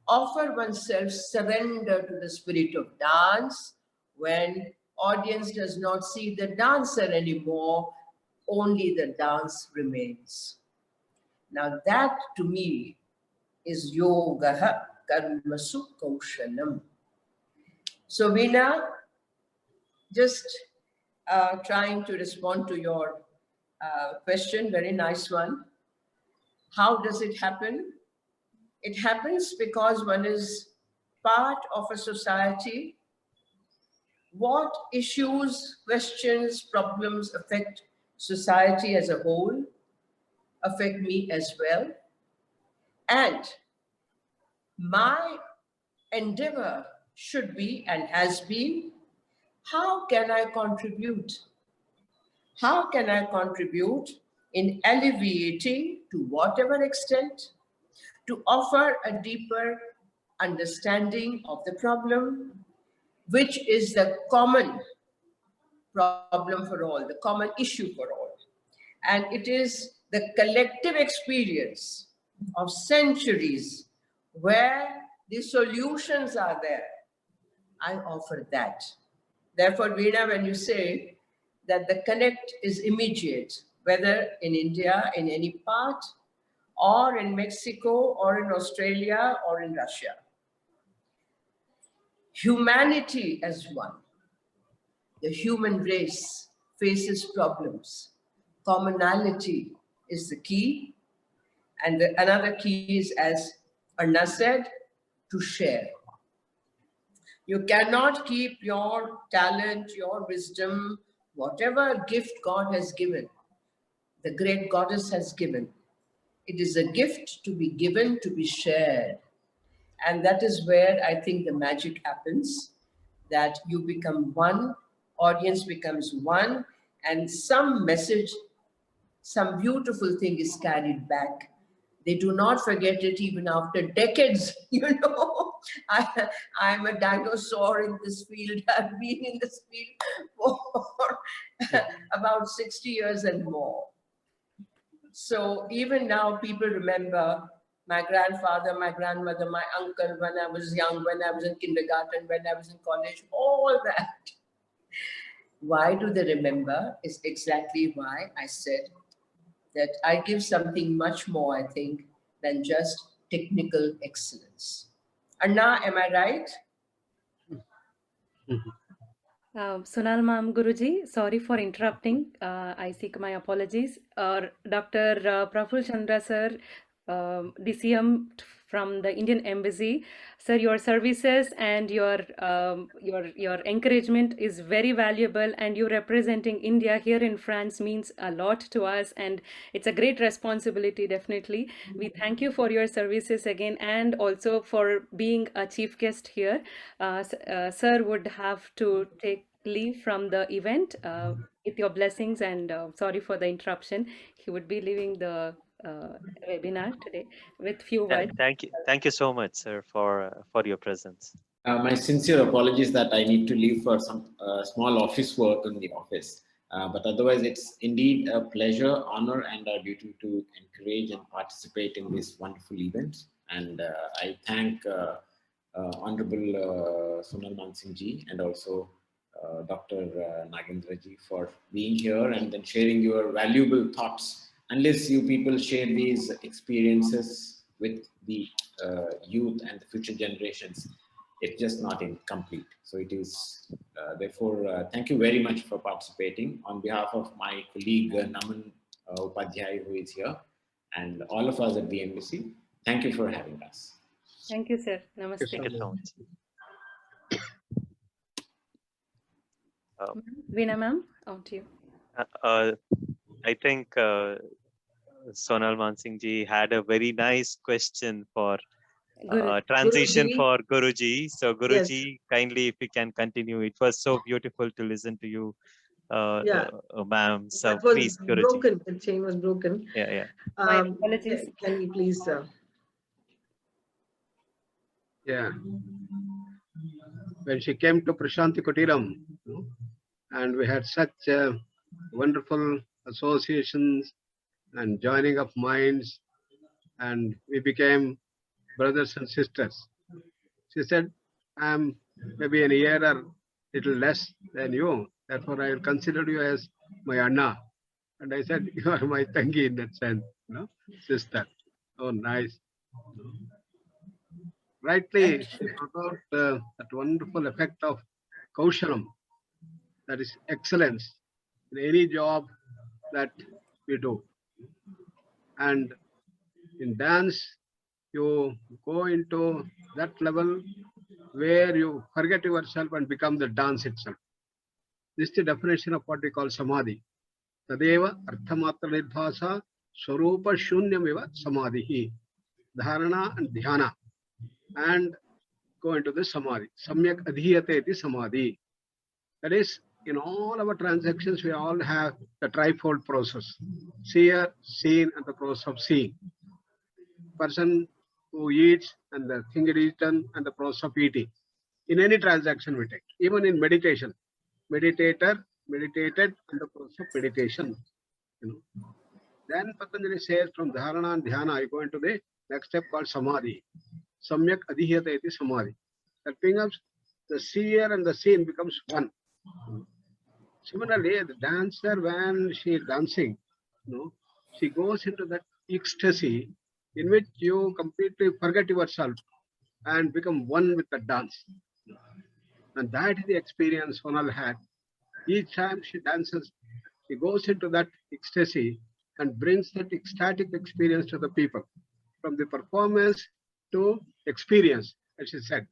offer oneself surrender to the spirit of dance when audience does not see the dancer anymore, only the dance remains. Now that to me is yoga karmasu kaushalam. So Veena, just trying to respond to your question, very nice one. How does it happen? It happens because one is part of a society. What issues, questions, problems affect society as a whole, affect me as well. And my endeavor should be and has been, how can I contribute? How can I contribute in alleviating, to whatever extent, to offer a deeper understanding of the problem, which is the common problem for all, the common issue for all. And it is the collective experience of centuries where the solutions are there. I offer that. Therefore, Veena, when you say that the connect is immediate, whether in India, in any part, or in Mexico, or in Australia, or in Russia. Humanity as one. The human race faces problems. Commonality is the key. And another key is, as Anna said, to share. You cannot keep your talent, your wisdom, whatever gift God has given, the great goddess has given. It is a gift to be given, to be shared. And that is where I think the magic happens, that you become one, audience becomes one, and some message, some beautiful thing is carried back. They do not forget it even after decades. You know, I'm a dinosaur in this field. I've been in this field for about 60 years and more. So even now, people remember my grandfather, my grandmother, my uncle, when I was young, when I was in kindergarten, when I was in college, all that. Why do they remember? Is exactly why I said that I give something much more, I think, than just technical excellence. Anna, am I right? Sonal Ma'am, Guruji, sorry for interrupting. I seek my apologies. Dr. Praful Chandra sir, DCM from the Indian Embassy. Sir, your services and your encouragement is very valuable, and you representing India here in France means a lot to us, and it's a great responsibility, definitely. We thank you for your services again, and also for being a chief guest here. Sir would have to take leave from the event with your blessings, and sorry for the interruption. He would be leaving the webinar today with few words. Thank you so much, sir, for your presence. My sincere apologies that I need to leave for some small office work in the office. But otherwise, it's indeed a pleasure, honor, and our duty to encourage and participate in this wonderful event. And I thank Honorable Sonal Mansingh ji and also Dr. Nagendra ji for being here and then sharing your valuable thoughts unless you people share these experiences with the youth and the future generations, it's just not incomplete. So it is, therefore, thank you very much for participating. On behalf of my colleague Naman Upadhyay, who is here, and all of us at the embassy, thank you for having us. Thank you, sir. Namaste. Thank you so much. Veena ma'am, on to you. I think Sonal Mansingh ji had a very nice question for Guru. transition Guruji. for Guruji. So Yes. Guruji, kindly if you can continue. It was so beautiful to listen to you, Yeah. ma'am. So That was please, Guruji. broken. The chain was broken. Yeah, yeah. My apologies. Can you please? Yeah. When she came to Prashanti Kutiram, and we had such wonderful associations and joining of minds, and we became brothers and sisters. She said, I'm maybe a year or little less than you, therefore I will consider you as my Anna. And I said, you are my Tangi in that sense, sister. Oh, nice. Rightly, she brought out that wonderful effect of Kaushalam, that is excellence in any job that we do. And in dance, you go into that level where you forget yourself and become the dance itself. This is the definition of what we call samadhi. Tadeva arthamatra nidbhasa swarupa shunyamiva samadhi. Dharana and dhyana. And go into the samadhi. Samyak adhiyate iti samadhi. That is, in all our transactions, we all have the trifold process. Seer, seen, and the process of seeing. Person who eats and the thing is eaten and the process of eating. In any transaction we take, even in meditation, meditator, meditated, and the process of meditation. Then Patanjali says from dharana and dhyana, you go into the next step called samadhi. Samyak adhiyate iti samadhi. That becomes the seer and the seen becomes one. Similarly, the dancer, when she is dancing, she goes into that ecstasy in which you completely forget yourself and become one with the dance. And that is the experience Sonal had. Each time she dances, she goes into that ecstasy and brings that ecstatic experience to the people. From the performance to experience, as she said.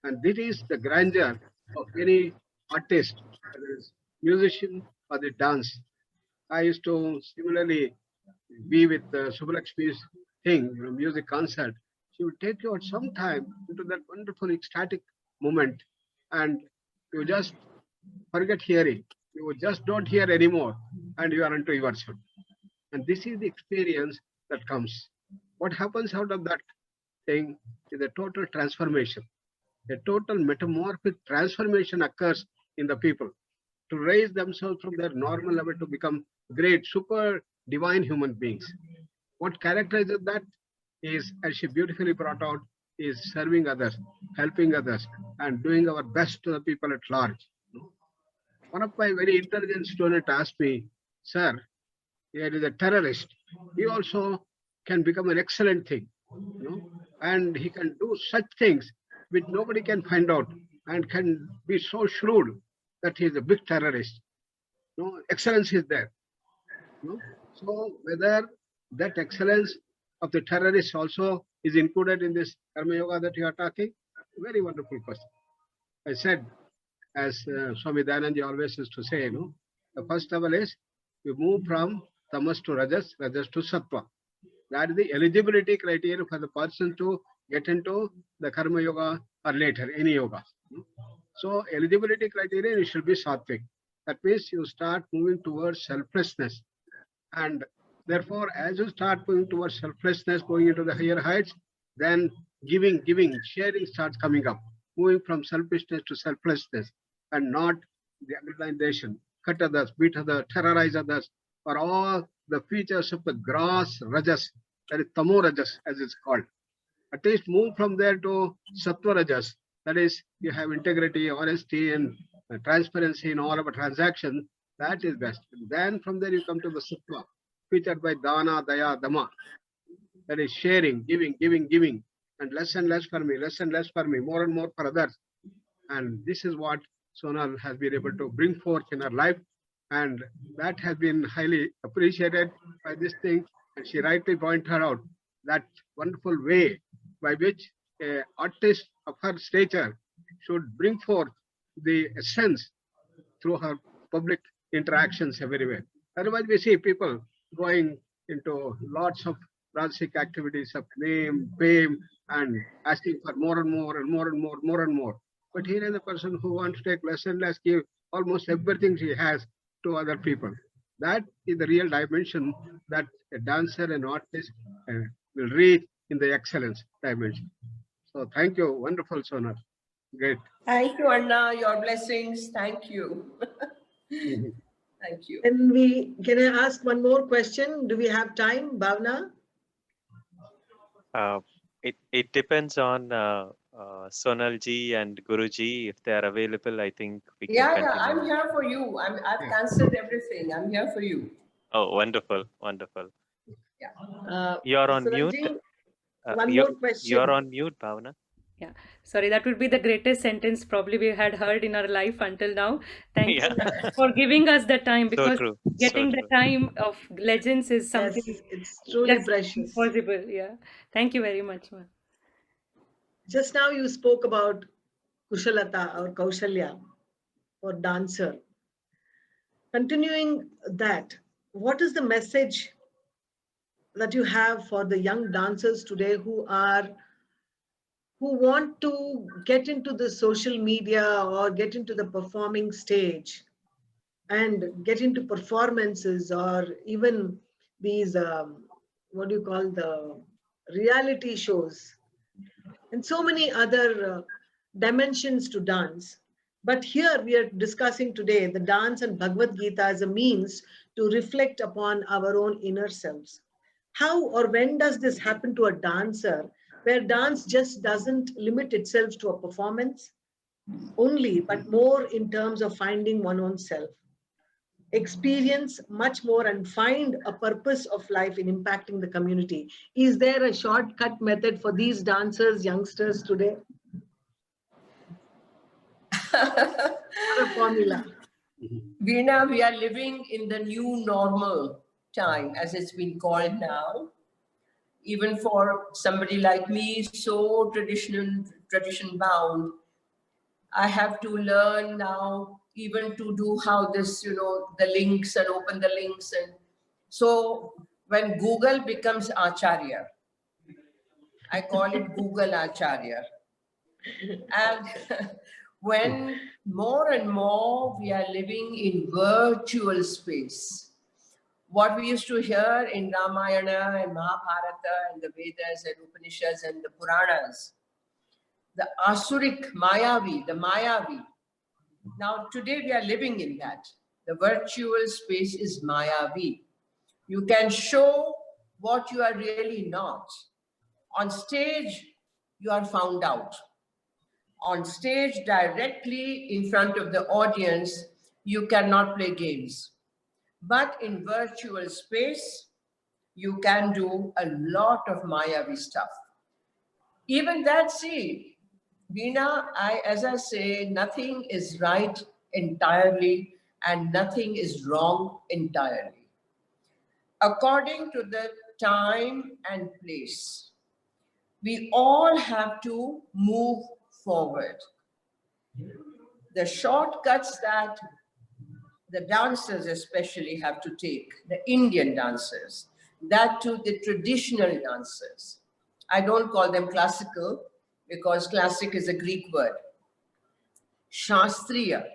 And this is the grandeur of any artist, whether it's musician or the dance. I used to similarly be with Subbalakshmi's thing, music concert. She would take you at some time into that wonderful ecstatic moment, and you just forget hearing. You just don't hear anymore, and you are into yourself. And this is the experience that comes. What happens out of that thing is a total transformation. A total metamorphic transformation occurs in the people to raise themselves from their normal level to become great, super divine human beings. What characterizes that is, as she beautifully brought out, is serving others, helping others, and doing our best to the people at large. One of my very intelligent students asked me, sir, here is a terrorist. He also can become an excellent thing, and he can do such things which nobody can find out and can be so shrewd that he is a big terrorist. Excellence is there. So whether that excellence of the terrorist also is included in this Karma Yoga that you are talking? Very wonderful question. I said, as Swami Dayanand always used to say, the first level is we move from tamas to rajas, rajas to sattva. That is the eligibility criteria for the person to get into the Karma Yoga or later, any yoga. So eligibility criteria, it should be sattvic. That means you start moving towards selflessness. And therefore, as you start moving towards selflessness, going into the higher heights, then giving, sharing starts coming up. Moving from selfishness to selflessness, and not the aggregation, cut others, beat others, terrorize others, for all the features of the gross rajas, that is tamo rajas as it's called. At least move from there to sattva rajas, that is you have integrity, honesty, and transparency in all of our transactions. That is best. Then from there you come to the sattva, featured by Dana, Daya, Dama. That is sharing, giving, and less for me, less and less for me, more and more for others. And this is what Sonal has been able to bring forth in her life. And that has been highly appreciated by this thing. And she rightly pointed out that wonderful way by which an artist of her stature should bring forth the essence through her public interactions everywhere. Otherwise, we see people going into lots of Rajasic activities of name, fame, and asking for more and more and more and more, more and more. But here is a person who wants to take less and less, give almost everything she has to other people. That is the real dimension that a dancer and artist will reach in the excellence dimension. So thank you, wonderful Sonal. Great. Thank you, Anna. Your blessings. Thank you. Thank you. Can I ask one more question? Do we have time, Bhavna? It depends on Sonal ji and Guru ji. If they are available, I think we can continue. Yeah, I'm here for you. I've cancelled everything. I'm here for you. Oh, wonderful, wonderful. Yeah. You're on Sonal mute. ji, one more question. You're on mute, Bhavna. Yeah, sorry, that would be the greatest sentence probably we had heard in our life until now. Thank you for giving us the time, because getting the time of legends is something it's truly precious. Impossible. Yeah, thank you very much, ma'am. Just now you spoke about Kushalata or Kaushalya or dancer. Continuing that, what is the message that you have for the young dancers today who want to get into the social media or get into the performing stage and get into performances or even these, what do you call, the reality shows and so many other dimensions to dance. But here we are discussing today the dance and Bhagavad Gita as a means to reflect upon our own inner selves. How or when does this happen to a dancer, where dance just doesn't limit itself to a performance only, but more in terms of finding one own self, experience much more and find a purpose of life in impacting the community? Is there a shortcut method for these dancers, youngsters today? A formula. Veena, we are living in the new normal time, as it's been called now. Even for somebody like me, so tradition bound, I have to learn now even to do how this, the links and open the links. And so when Google becomes Acharya, I call it Google Acharya. And when more and more we are living in virtual space, what we used to hear in Ramayana and Mahabharata and the Vedas and Upanishads and the Puranas, the Asuric Mayavi, the Mayavi. Now today we are living in that. The virtual space is Mayavi. You can show what you are really not. On stage, you are found out. On stage, directly in front of the audience, you cannot play games. But in virtual space, you can do a lot of Mayavi stuff. Even that, see, Veena, as I say, nothing is right entirely and nothing is wrong entirely. According to the time and place, we all have to move forward. The shortcuts that the dancers especially have to take, the Indian dancers, that to the traditional dancers. I don't call them classical because classic is a Greek word. Shastriya,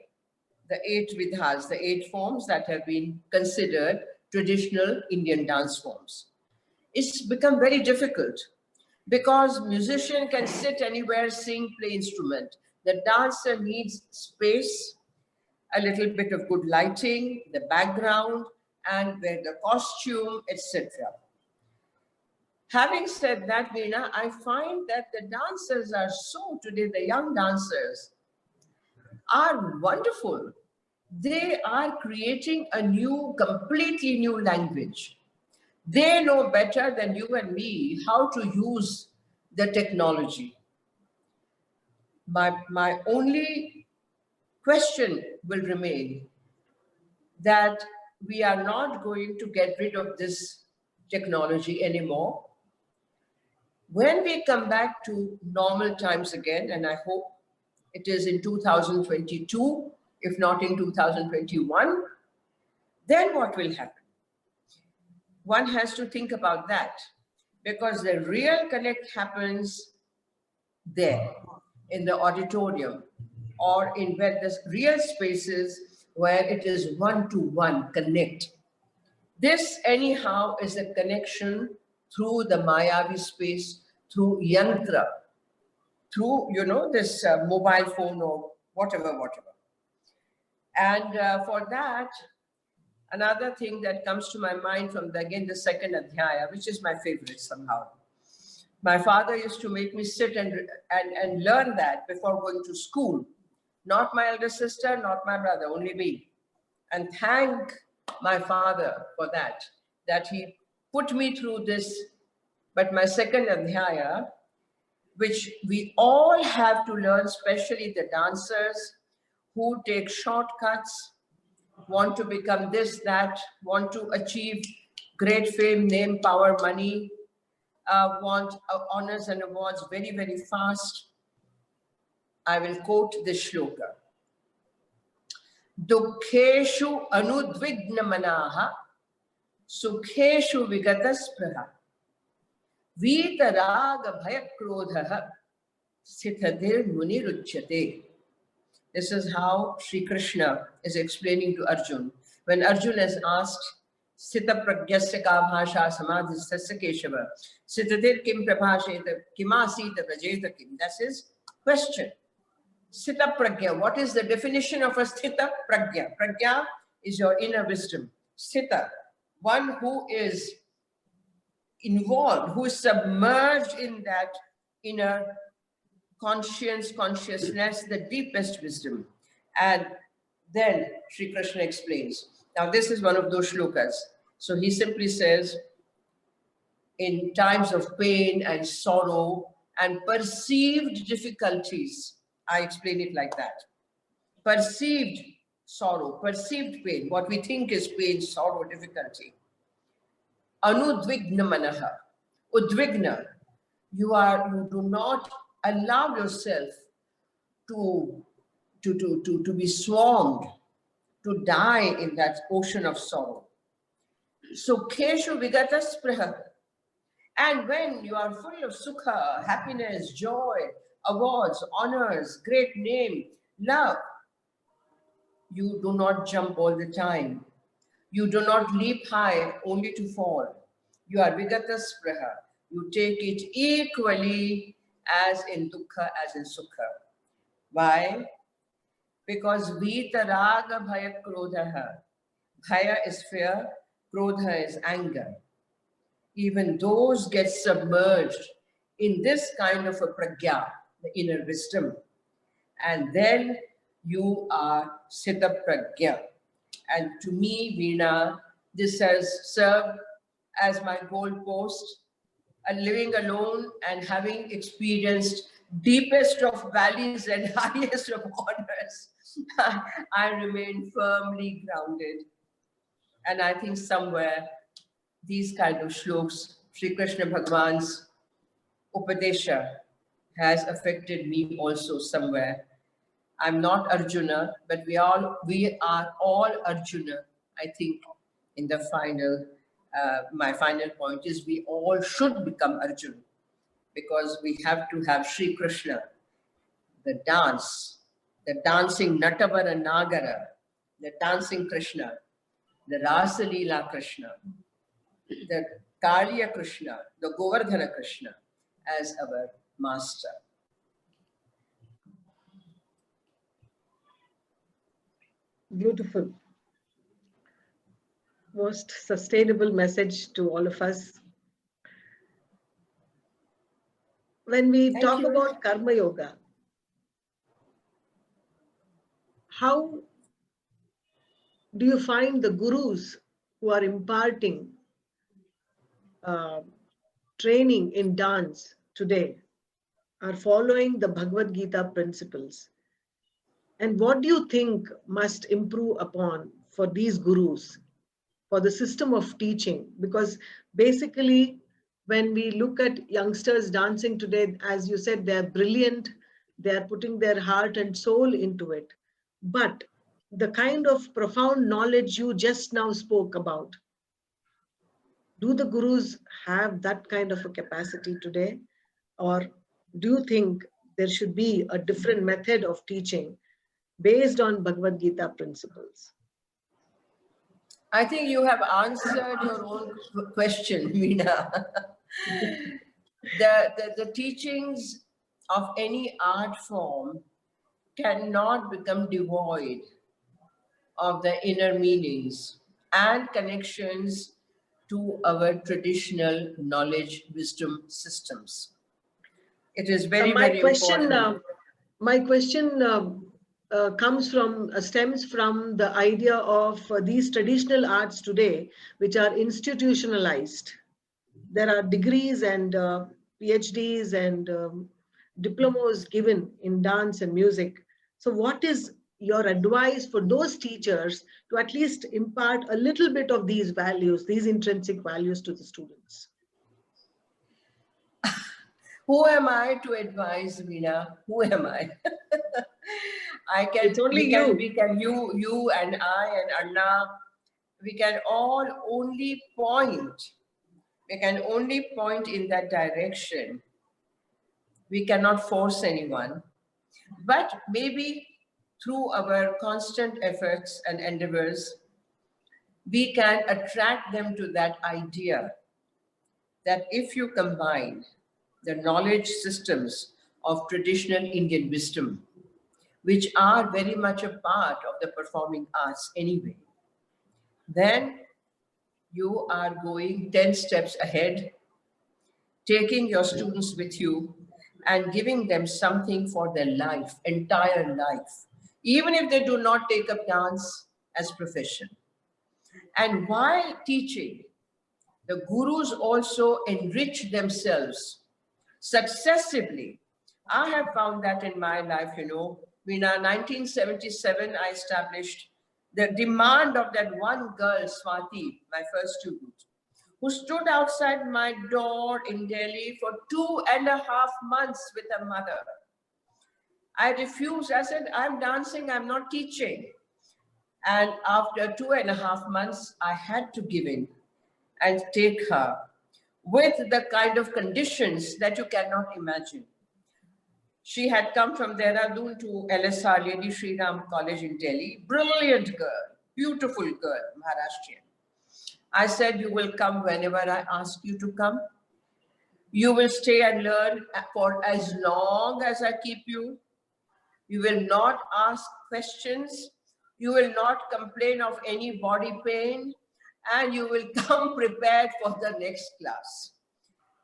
the 8 vidhas, the 8 forms that have been considered traditional Indian dance forms. It's become very difficult because musician can sit anywhere, sing, play instrument. The dancer needs space, a little bit of good lighting, the background, and wear the costume, etc. Having said that, Veena, I find that the dancers are so, today the young dancers are wonderful. They are creating a new, completely new language. They know better than you and me how to use the technology. My only question will remain that we are not going to get rid of this technology anymore. When we come back to normal times again, and I hope it is in 2022, if not in 2021, then what will happen? One has to think about that, because the real connect happens there in the auditorium or in where the real spaces where it is one-to-one connect. This anyhow is a connection through the Mayavi space, through yantra, through, you know, this mobile phone or whatever. And for that, another thing that comes to my mind from again the second adhyaya, which is my favorite somehow. My father used to make me sit and learn that before going to school. Not my elder sister, not my brother, only me. And thank my father for that he put me through this. But my second adhyaya, which we all have to learn, especially the dancers who take shortcuts, want to become this, that, want to achieve great fame, name, power, money, want honors and awards very, very fast. I will quote this shloka. Dukkheshu anudvigna manaha, sukheshu vigataspraha, vitaraga bhayakrodhaha, sithadir muniruchyate. This is how Sri Krishna is explaining to Arjun. When Arjun is asked, Sita pragyasya ka bhasha samadhistasya keshava, Sitadir kim prabhasheta kimasita vrajeta kim. That's his question. Sita pragya, what is the definition of a Sita pragya? Pragya is your inner wisdom. Sita, one who is involved, who is submerged in that inner consciousness, the deepest wisdom. And then Sri Krishna explains. Now this is one of those shlokas. So he simply says, in times of pain and sorrow and perceived difficulties, I explain it like that. Perceived sorrow, perceived pain, what we think is pain, sorrow, difficulty. Anudvigna manaha. Udvigna. You do not allow yourself to be swarmed, to die in that ocean of sorrow. So keshu vigataspraha. And when you are full of sukha, happiness, joy, awards, honors, great name, love, you do not jump all the time. You do not leap high only to fall. You are vigataspraha. You take it equally as in dukkha, as in sukha. Why? Because vitaraga bhaya krodhaha. Bhaya is fear, krodha is anger. Even those get submerged in this kind of a pragya, the inner wisdom. And then you are sita pragya. And to me, Veena, this has served as my goalpost. Living alone and having experienced deepest of valleys and highest of honors, I remain firmly grounded. And I think somewhere these kind of shloks, Sri Krishna Bhagavan's Upadesha has affected me also somewhere. I'm not Arjuna, but we are all Arjuna, I think, in the final. My final point is we all should become Arjuna, because we have to have Sri Krishna, the dance, the dancing Natavara Nagara, the dancing Krishna, the Rasa Leela Krishna, the Kaliya Krishna, the Govardhana Krishna as our master. Beautiful. Most sustainable message to all of us. When we talk about Karma Yoga, how do you find the gurus who are imparting training in dance today are following the Bhagavad Gita principles? And what do you think must improve upon for these gurus, for the system of teaching? Because basically, when we look at youngsters dancing today, as you said, they're brilliant, they're putting their heart and soul into it. But the kind of profound knowledge you just now spoke about, do the gurus have that kind of a capacity today? Or do you think there should be a different method of teaching based on Bhagavad Gita principles? I think you have answered your own question, Veena. The teachings of any art form cannot become devoid of the inner meanings and connections to our traditional knowledge wisdom systems. It is very, very important. My question stems from the idea of these traditional arts today, which are institutionalized. There are degrees and PhDs and diplomas given in dance and music. So what is your advice for those teachers to at least impart a little bit of these values, these intrinsic values to the students? Who am I to advise, Veena? Who am I? It's only you and I and Anna, we can all only point. We can only point in that direction. We cannot force anyone. But maybe through our constant efforts and endeavors, we can attract them to that idea that if you combine the knowledge systems of traditional Indian wisdom, which are very much a part of the performing arts anyway, then you are going 10 steps ahead, taking your students with you and giving them something for their life, entire life, even if they do not take up dance as profession. And while teaching, the gurus also enrich themselves successively. I have found that in my life, you know, in 1977, I established the demand of that one girl, Swati, my first student, who stood outside my door in Delhi for 2.5 months with her mother. I refused. I said, I'm dancing, I'm not teaching. And after 2.5 months, I had to give in and take her with the kind of conditions that you cannot imagine. She had come from Dehradun to LSR, Lady Shri Ram College in Delhi. Brilliant girl, beautiful girl, Maharashtrian. I said, you will come whenever I ask you to come. You will stay and learn for as long as I keep you. You will not ask questions. You will not complain of any body pain. And you will come prepared for the next class.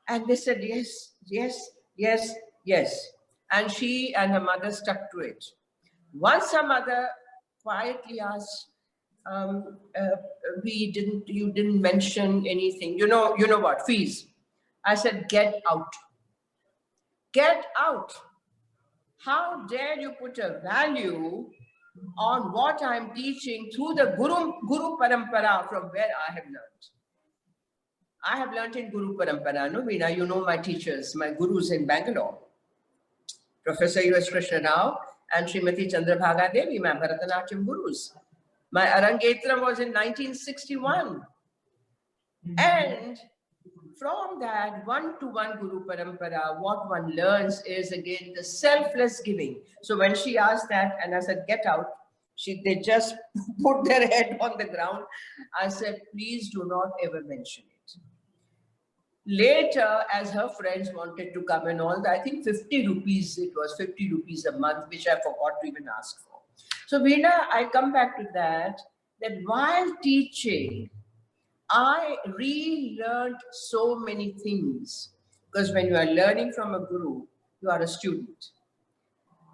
And they said, yes, yes, yes, yes. And she and her mother stuck to it. Once her mother quietly asked, you didn't mention anything. You know what, fees. I said, get out. Get out. How dare you put a value on what I'm teaching through the Guru Parampara from where I have learned. I have learned in Guru Parampara, no, Veena, you know my teachers, my gurus in Bangalore. Professor U.S. Krishna Rao and Srimati Chandrabhaga Devi, my Bharatanatyam gurus. My Arangetram was in 1961. And from that one-to-one Guru Parampara, what one learns is again the selfless giving. So when she asked that and I said, get out, they just put their head on the ground. I said, please do not ever mention it. Later, as her friends wanted to come and all that, I think 50 rupees, it was 50 rupees a month, which I forgot to even ask for. So Veena, I come back to that while teaching, I relearned so many things. Because when you are learning from a guru, you are a student.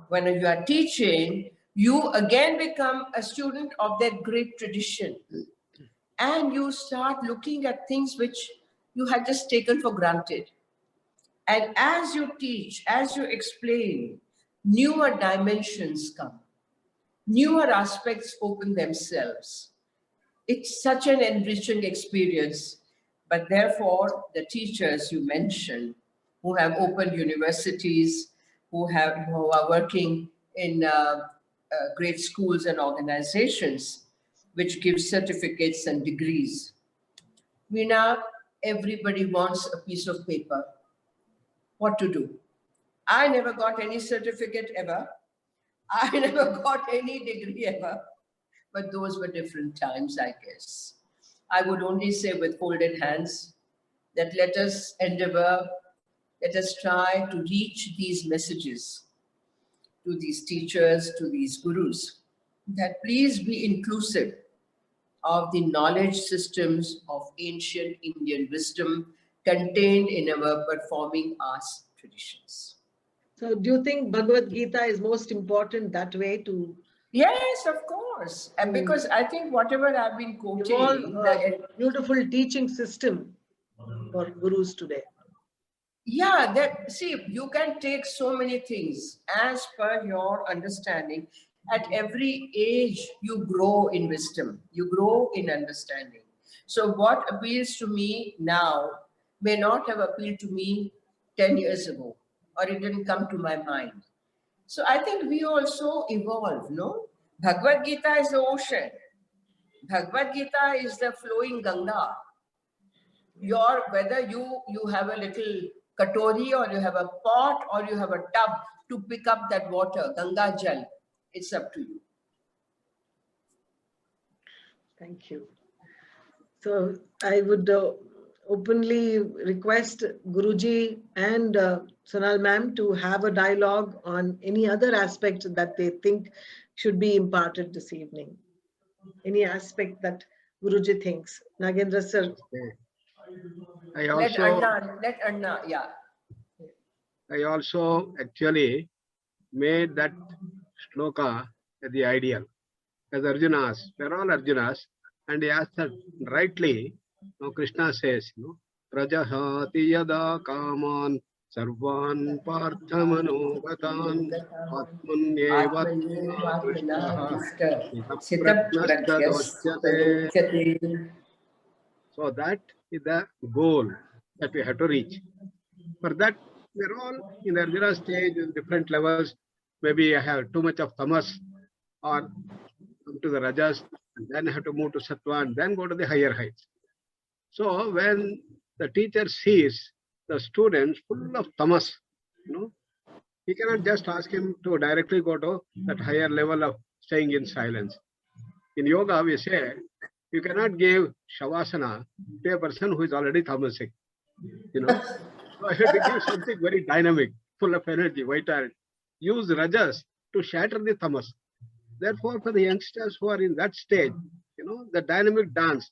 When you are teaching, you again become a student of that great tradition. And you start looking at things which you had just taken for granted. And as you teach, as you explain, newer dimensions come, newer aspects open themselves. It's such an enriching experience. But therefore, the teachers you mentioned, who have opened universities, who are working in great schools and organizations, which give certificates and degrees. Veena, everybody wants a piece of paper. What to do? I never got any certificate ever. I never got any degree ever. But those were different times, I guess. I would only say with folded hands that let us endeavor, let us try to reach these messages to these teachers, to these gurus, that please be inclusive of the knowledge systems of ancient Indian wisdom contained in our performing arts traditions. So do you think Bhagavad Gita is most important that way to? Yes, of course. And because I think whatever I've been quoting, Beautiful teaching system for gurus today. Yeah, see, you can take so many things as per your understanding. At every age, you grow in wisdom, you grow in understanding. So what appeals to me now may not have appealed to me 10 years ago, or it didn't come to my mind. So I think we also evolve, no? Bhagavad Gita is the ocean. Bhagavad Gita is the flowing Ganga. Whether you have a little katori, or you have a pot, or you have a tub to pick up that water, Ganga Jal, it's up to you. Thank you. So I would openly request Guruji and Sonal ma'am to have a dialogue on any other aspect that they think should be imparted this evening. Any aspect that Guruji thinks. Nagendra sir. I also, let Anna, yeah. I also actually made that shloka the ideal. As Arjunas, we're all Arjunas, and he asked that rightly. Now Krishna says, Prajahati yada kaman sarvan parthamano-gatan atmanyevatmana. So that is the goal that we have to reach. For that, we're all in the Arjuna stage in different levels. Maybe I have too much of tamas, or come to the rajas, and then I have to move to sattva, and then go to the higher heights. So when the teacher sees the students full of tamas, he cannot just ask him to directly go to that higher level of staying in silence. In yoga, we say, you cannot give shavasana to a person who is already tamasic. So I have to give something very dynamic, full of energy, vitality. Use rajas to shatter the tamas. Therefore, for the youngsters who are in that stage, the dynamic dance,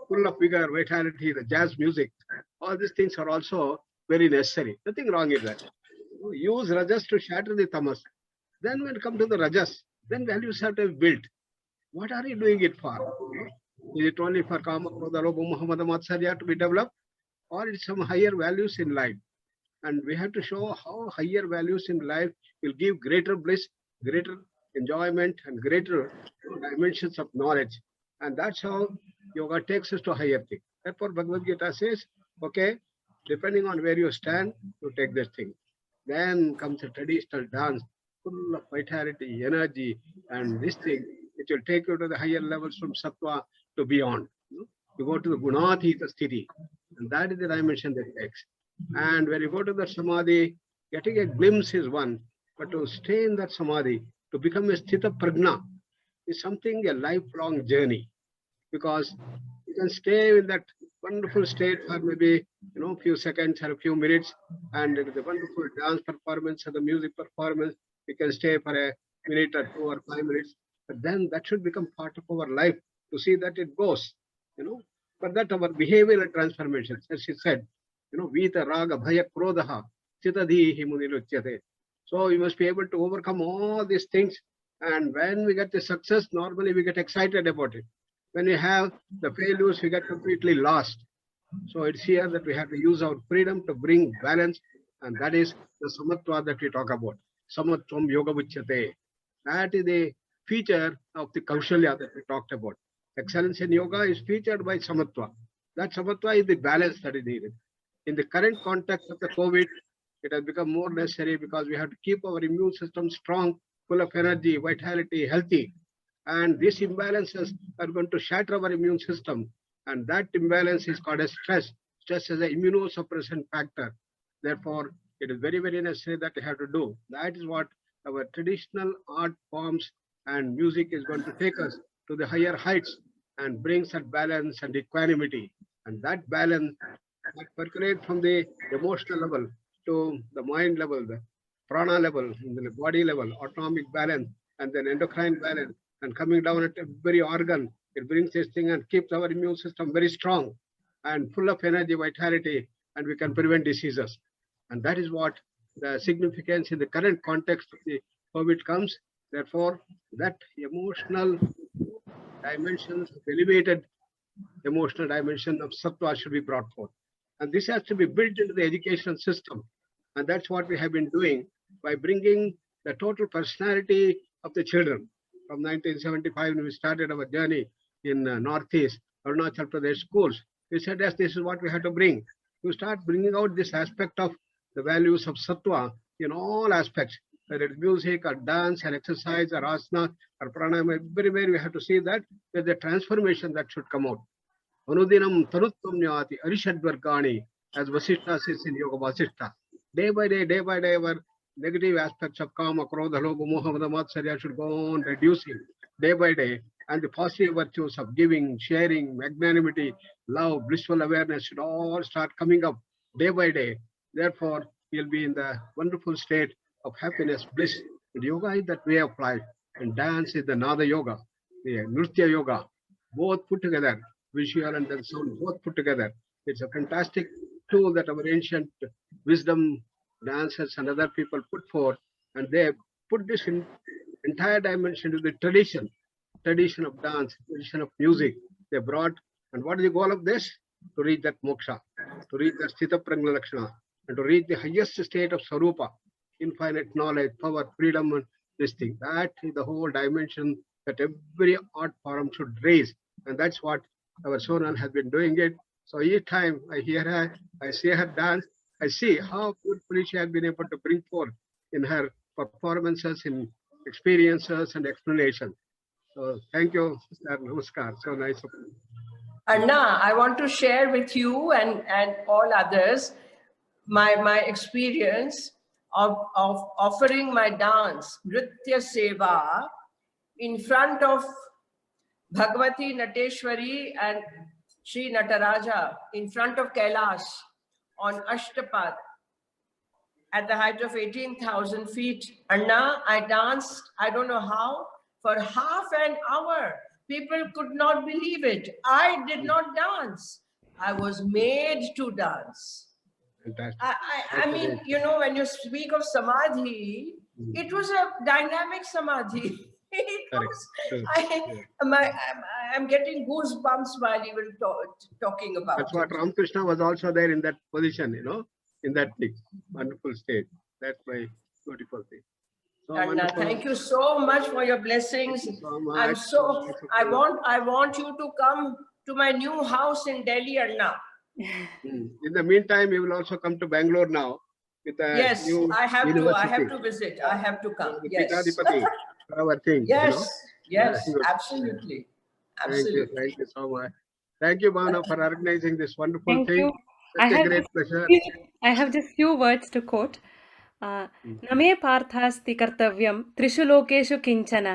full of vigor, vitality, the jazz music, all these things are also very necessary. Nothing wrong in that. Use rajas to shatter the tamas. Then when you come to the rajas, then values have to be built. What are you doing it for? Is it only for Kama, Krodha, Lobha, Moha, Matsarya to be developed? Or it's some higher values in life? And we have to show how higher values in life will give greater bliss, greater enjoyment, and greater dimensions of knowledge. And that's how yoga takes us to higher things. Therefore, Bhagavad Gita says, okay, depending on where you stand, you take this thing. Then comes a traditional dance, full of vitality, energy, and this thing, which will take you to the higher levels from sattva to beyond. You go to the gunathita sthiti, and that is the dimension that it takes. And when you go to the samadhi, getting a glimpse is one, but to stay in that samadhi, to become a sthita prajna, is something, a lifelong journey. Because you can stay in that wonderful state for maybe a few seconds or a few minutes, and the wonderful dance performance or the music performance, you can stay for a minute or 2 or 5 minutes. But then that should become part of our life to see that it goes. For that our behavioral transformations, as she said, Vita Raga Bhaya Krodha Chitadhihi Muniluchyate. So you must be able to overcome all these things. And when we get the success, normally we get excited about it. When we have the failures, we get completely lost. So it's here that we have to use our freedom to bring balance, and that is the samatva that we talk about. Samatvam yoga uchyate. That is the feature of the Kaushalya that we talked about. Excellence in yoga is featured by samatva. That samatva is the balance that is needed. In the current context of the COVID, it has become more necessary because we have to keep our immune system strong, full of energy, vitality, healthy. And these imbalances are going to shatter our immune system. And that imbalance is called as stress. Stress is an immunosuppressant factor. Therefore, it is very, very necessary that we have to do. That is what our traditional art forms and music is going to take us to the higher heights and brings that balance and equanimity. And that balance that percolates from the emotional level to the mind level, the prana level, the body level, autonomic balance, and then endocrine balance, and coming down at every organ. It brings this thing and keeps our immune system very strong and full of energy, vitality, and we can prevent diseases. And that is what the significance in the current context of the COVID comes. Therefore, that emotional dimensions, elevated emotional dimension of sattva should be brought forth. And this has to be built into the education system. And that's what we have been doing by bringing the total personality of the children. From 1975, when we started our journey in Northeast Arunachal Pradesh schools, we said, yes, this is what we have to bring. To start bringing out this aspect of the values of sattva in all aspects, whether it's music or dance or exercise or asana or pranayama, everywhere we have to see that there's a transformation that should come out. Anudinam tanutvam nyati arishadvargani, as Vasishtha says in Yoga Vasishtha. Day by day, our negative aspects of kama, krodha, lobha, moha, mada, matsarya should go on reducing day by day. And the positive virtues of giving, sharing, magnanimity, love, blissful awareness should all start coming up day by day. Therefore, we'll be in the wonderful state of happiness, bliss. And yoga is that way of life. And dance is the Nada yoga, the Nritya yoga, both put together, visual and then sound, both put together. It's a fantastic tool that our ancient wisdom dancers and other people put forth. And they put this in entire dimension to the tradition of dance, tradition of music. They brought, and what is the goal of this? To reach that moksha, to reach the sthita prajna lakshana, and to reach the highest state of sarupa, infinite knowledge, power, freedom, and this thing. That is the whole dimension that every art form should raise. And that's what our Sonal has been doing it. So each time I hear her, I see her dance, I see how beautifully she has been able to bring forth in her performances, in experiences and explanation. So thank you, Mr. Namaskar. So nice of you. Anna, I want to share with you and all others my experience of offering my dance, Nritya Seva, in front of Bhagavati Nateshwari and Sri Nataraja, in front of Kailash on Ashtapad at the height of 18,000 feet. Anna, I danced, I don't know how, for half an hour. People could not believe it. I did not dance. I was made to dance. Fantastic. I mean, you know, when you speak of samadhi, it was a dynamic samadhi. It was, I'm getting goosebumps while even talking about That's what Ramakrishna was also there in that position, you know, in that thing. Wonderful state. That's my beautiful thing. So Anna, thank you so much for your blessings. So much. I'm so, I want you to come to my new house in Delhi, Anna. In the meantime, we will also come to Bangalore now. With a Yes, new I have university. to visit. I have to come. The Yes. Pitadipati for our thing. Yes, You know? yes, Good. absolutely. Absolutely. Thank you so much. Thank you, Bhavana, for organizing this wonderful Thank thing. you. Such a great pleasure. I have just few words to quote. नमे पार्थास्ति कर्तव्यं त्रिषु लोकेषु किञ्चन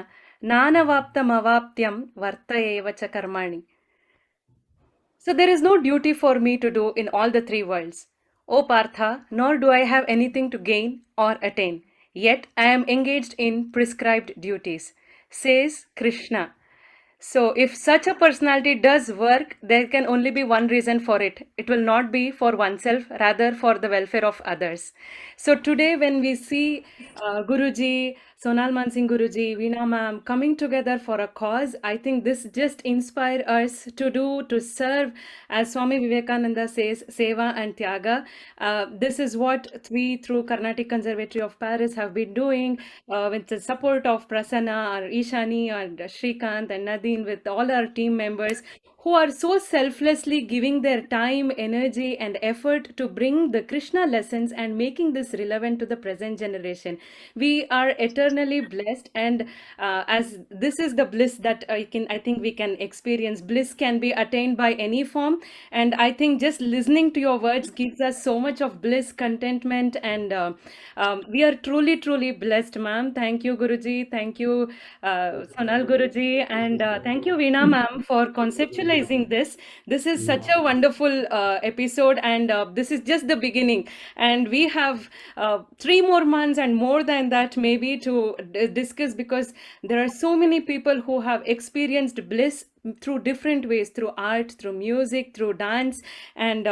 नानवाप्तमवाप्त्यं वर्त एव च कर्माणि. So there is no duty for me to do in all the three worlds. O Partha, nor do I have anything to gain or attain. Yet I am engaged in prescribed duties, says Krishna. So if such a personality does work, there can only be one reason for it. It will not be for oneself, rather for the welfare of others. So today when we see Guruji, Sonal Mansingh Guruji, Veena ma'am, coming together for a cause. I think this just inspire us to serve, as Swami Vivekananda says, Seva and Tyaga. This is what we through Carnatic Conservatory of Paris have been doing with the support of Prasanna, or Ishani, or Shrikant and Nadine, with all our team members who are so selflessly giving their time, energy, and effort to bring the Krishna lessons and making this relevant to the present generation. We are eternally blessed, and as this is the bliss that I think we can experience. Bliss can be attained by any form, and I think just listening to your words gives us so much of bliss, contentment, and we are truly blessed, ma'am. Thank you, Guruji. Thank you, Sonal Guruji, and thank you, Veena ma'am, for conceptualizing this. This is such a wonderful episode, and this is just the beginning. And we have 3 more months and more than that maybe to discuss, because there are so many people who have experienced bliss through different ways, through art, through music, through dance, and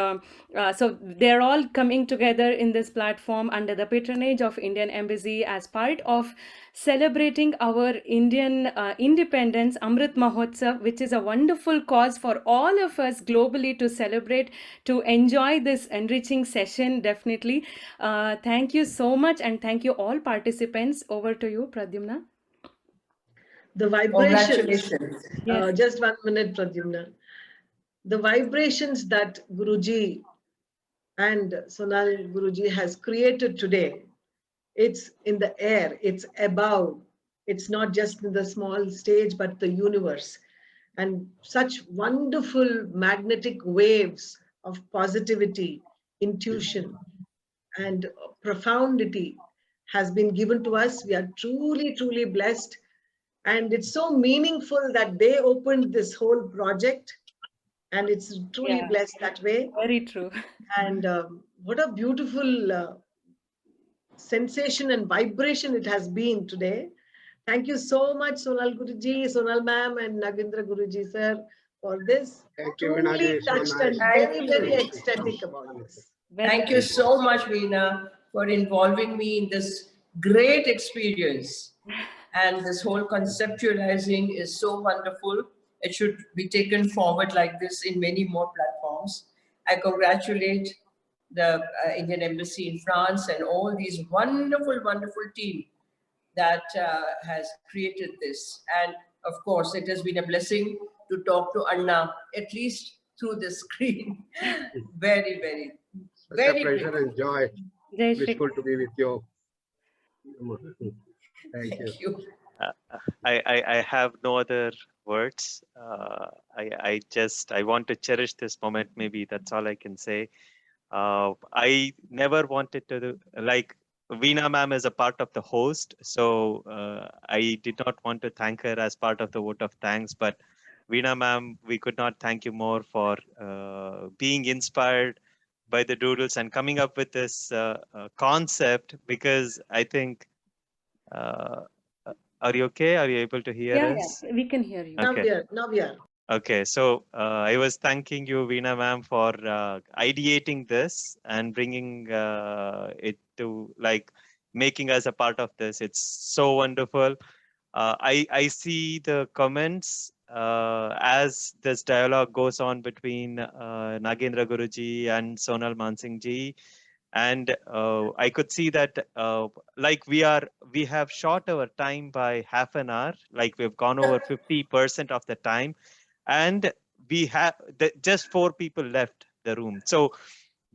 so they're all coming together in this platform under the patronage of Indian Embassy as part of celebrating our Indian independence, Amrit Mahotsav, which is a wonderful cause for all of us globally to celebrate, to enjoy this enriching session. Definitely. Thank you so much, and thank you all participants. Over to you, Pradyumna. The vibrations, Congratulations. Yes. just 1 minute, Pradyumna. The vibrations that Guruji and Sonal Guruji has created today, it's in the air, it's above, it's not just in the small stage, but the universe. And such wonderful magnetic waves of positivity, intuition, and profundity has been given to us. We are truly blessed. And it's so meaningful that they opened this whole project, and it's truly blessed that way. Very true. And what a beautiful sensation and vibration it has been today. Thank you so much, Sonal Guruji, Sonal ma'am, and Nagendra Guruji sir, for this. Thank you, Truly Veena ji, so touched nice. and very ecstatic about this. Thank you so much, Veena, for involving me in this great experience. And this whole conceptualizing is so wonderful. It should be taken forward like this in many more platforms. I congratulate the Indian Embassy in France and all these wonderful team that has created this. And of course, it has been a blessing to talk to Anna, at least through the screen. Very Such a pleasure and joy. Jai Shri Wishful to be with you. Thank you. I have no other words. I want to cherish this moment. Maybe that's all I can say. I never wanted to do, like, Veena ma'am is a part of the host, so I did not want to thank her as part of the vote of thanks. But Veena ma'am, we could not thank you more for being inspired by the doodles and coming up with this concept, because I think, are you okay? Are you able to hear us? Yeah, we can hear you. Okay. Now we are. Okay, so I was thanking you, Veena ma'am, for ideating this and bringing it to, like, making us a part of this. It's so wonderful. I see the comments as this dialogue goes on between Nagendra Guruji and Sonal Mansingh ji. And I could see that like we have short our time by half an hour, like we've gone over 50% of the time, and we have just 4 people left the room. So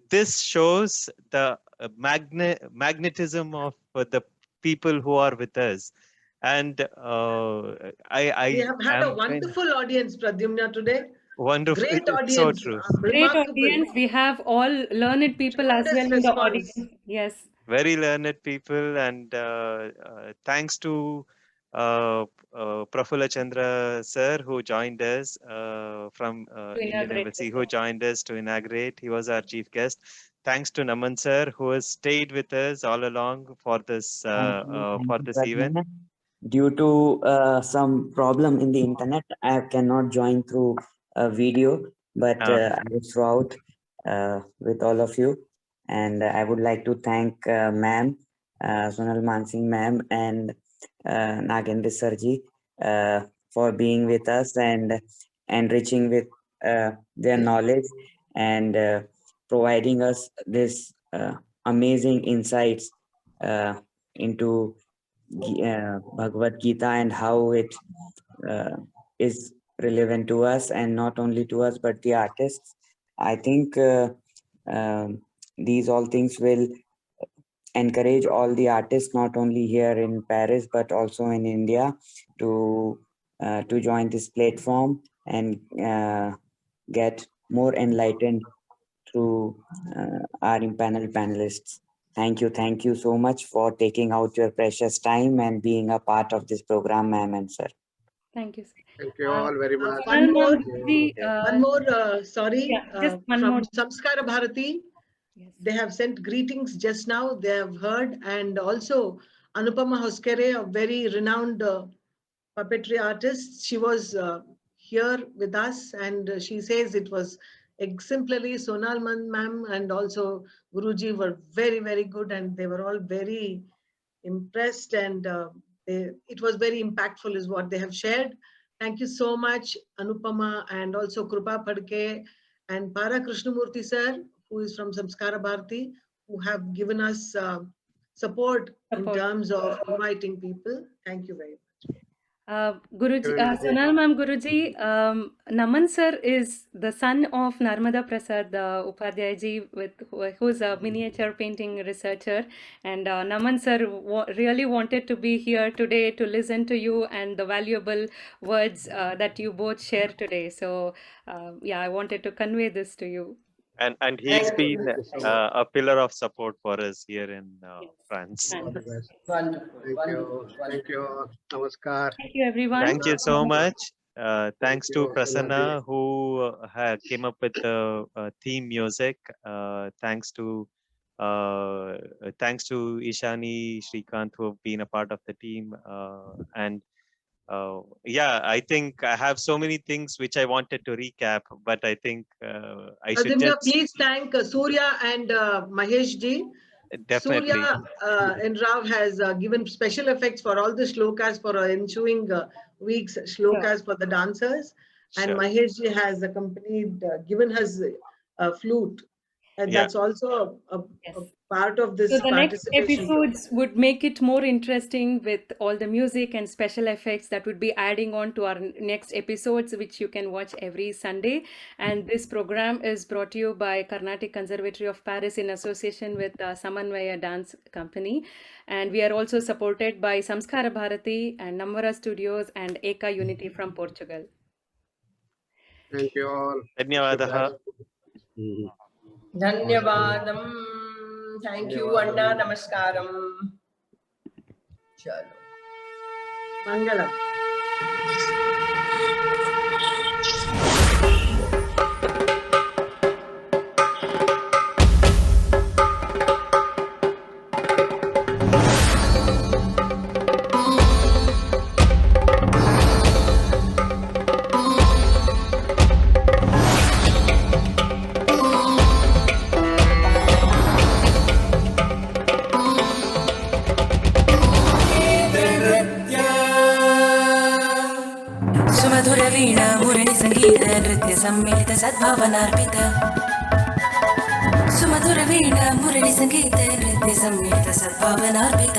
this shows the magnetism of the people who are with us. And We have had a wonderful audience, Pradyumna, today. Wonderful. Great audience. So true. Great audience. We have all learned people as well in the audience. Yes. Very learned people, and thanks to Prafulla Chandra sir, who joined us from Indian Embassy, who joined us to inaugurate. He was our chief guest. Thanks to Naman sir, who has stayed with us all along for this event. Due to some problem in the internet, I cannot join through a video, but I was throughout with all of you. And I would like to thank ma'am, Sonal Mansingh ma'am, and Nagendra Sarji for being with us and enriching with their knowledge and providing us this amazing insights into Bhagavad Gita and how it is relevant to us, and not only to us but the artists. I think these all things will encourage all the artists, not only here in Paris but also in India, to join this platform and get more enlightened through our panel panelists. Thank you so much for taking out your precious time and being a part of this program, ma'am and sir. Thank you, sir. Thank you all very much. One more, just one from more. Samskara Bharati. Yes. They have sent greetings just now. They have heard, and also Anupama Hoskere, a very renowned puppetry artist. She was here with us, and she says it was exemplary. Sonal ma'am and also Guruji were very, very good, and they were all very impressed, and it was very impactful is what they have shared. Thank you so much, Anupama, and also Krupa Padke and Para Krishnamurthy sir, who is from Samskara Bharati, who have given us support in terms of inviting people. Thank you very much. Guruji, Sonal ma'am, Guruji, Naman sir is the son of Narmada Prasad Upadhyay ji, who's a miniature painting researcher, and Naman sir really wanted to be here today to listen to you and the valuable words that you both share today. So yeah, I wanted to convey this to you. And he's been a pillar of support for us here in France. All the best. Thank you. Namaskar. Thank you, everyone. Thank you so much. Thanks to Prasanna, who came up with the theme music. Thanks to Ishani, Shrikant, who have been a part of the team. Yeah, I think I have so many things which I wanted to recap, but I think I should just... Please thank Surya and Mahesh ji. Definitely. Surya and Rav has given special effects for all the shlokas for ensuing weeks, shlokas for the dancers. And Sure. Mahesh ji has accompanied, given us a flute. And that's also a part of this. So the next participation. episodes would make it more interesting with all the music and special effects that would be adding on to our next episodes, which you can watch every Sunday. And this program is brought to you by Carnatic Conservatory of Paris in association with Samanvaya Dance Company. And we are also supported by Samskara Bharati and Namvara Studios and Eka Unity from Portugal. Thank you all. Dhanyavadaha. Dhanyavadam. Thank you, Anna. Namaskaram. Chalo. Mangalam. सुमधुर वीणा मुरली संगीत नृत्य सम्मिलित सद्भावनार्पित सुमधुर वीणा मुरली संगीत नृत्य सम्मिलित सद्भावनार्पित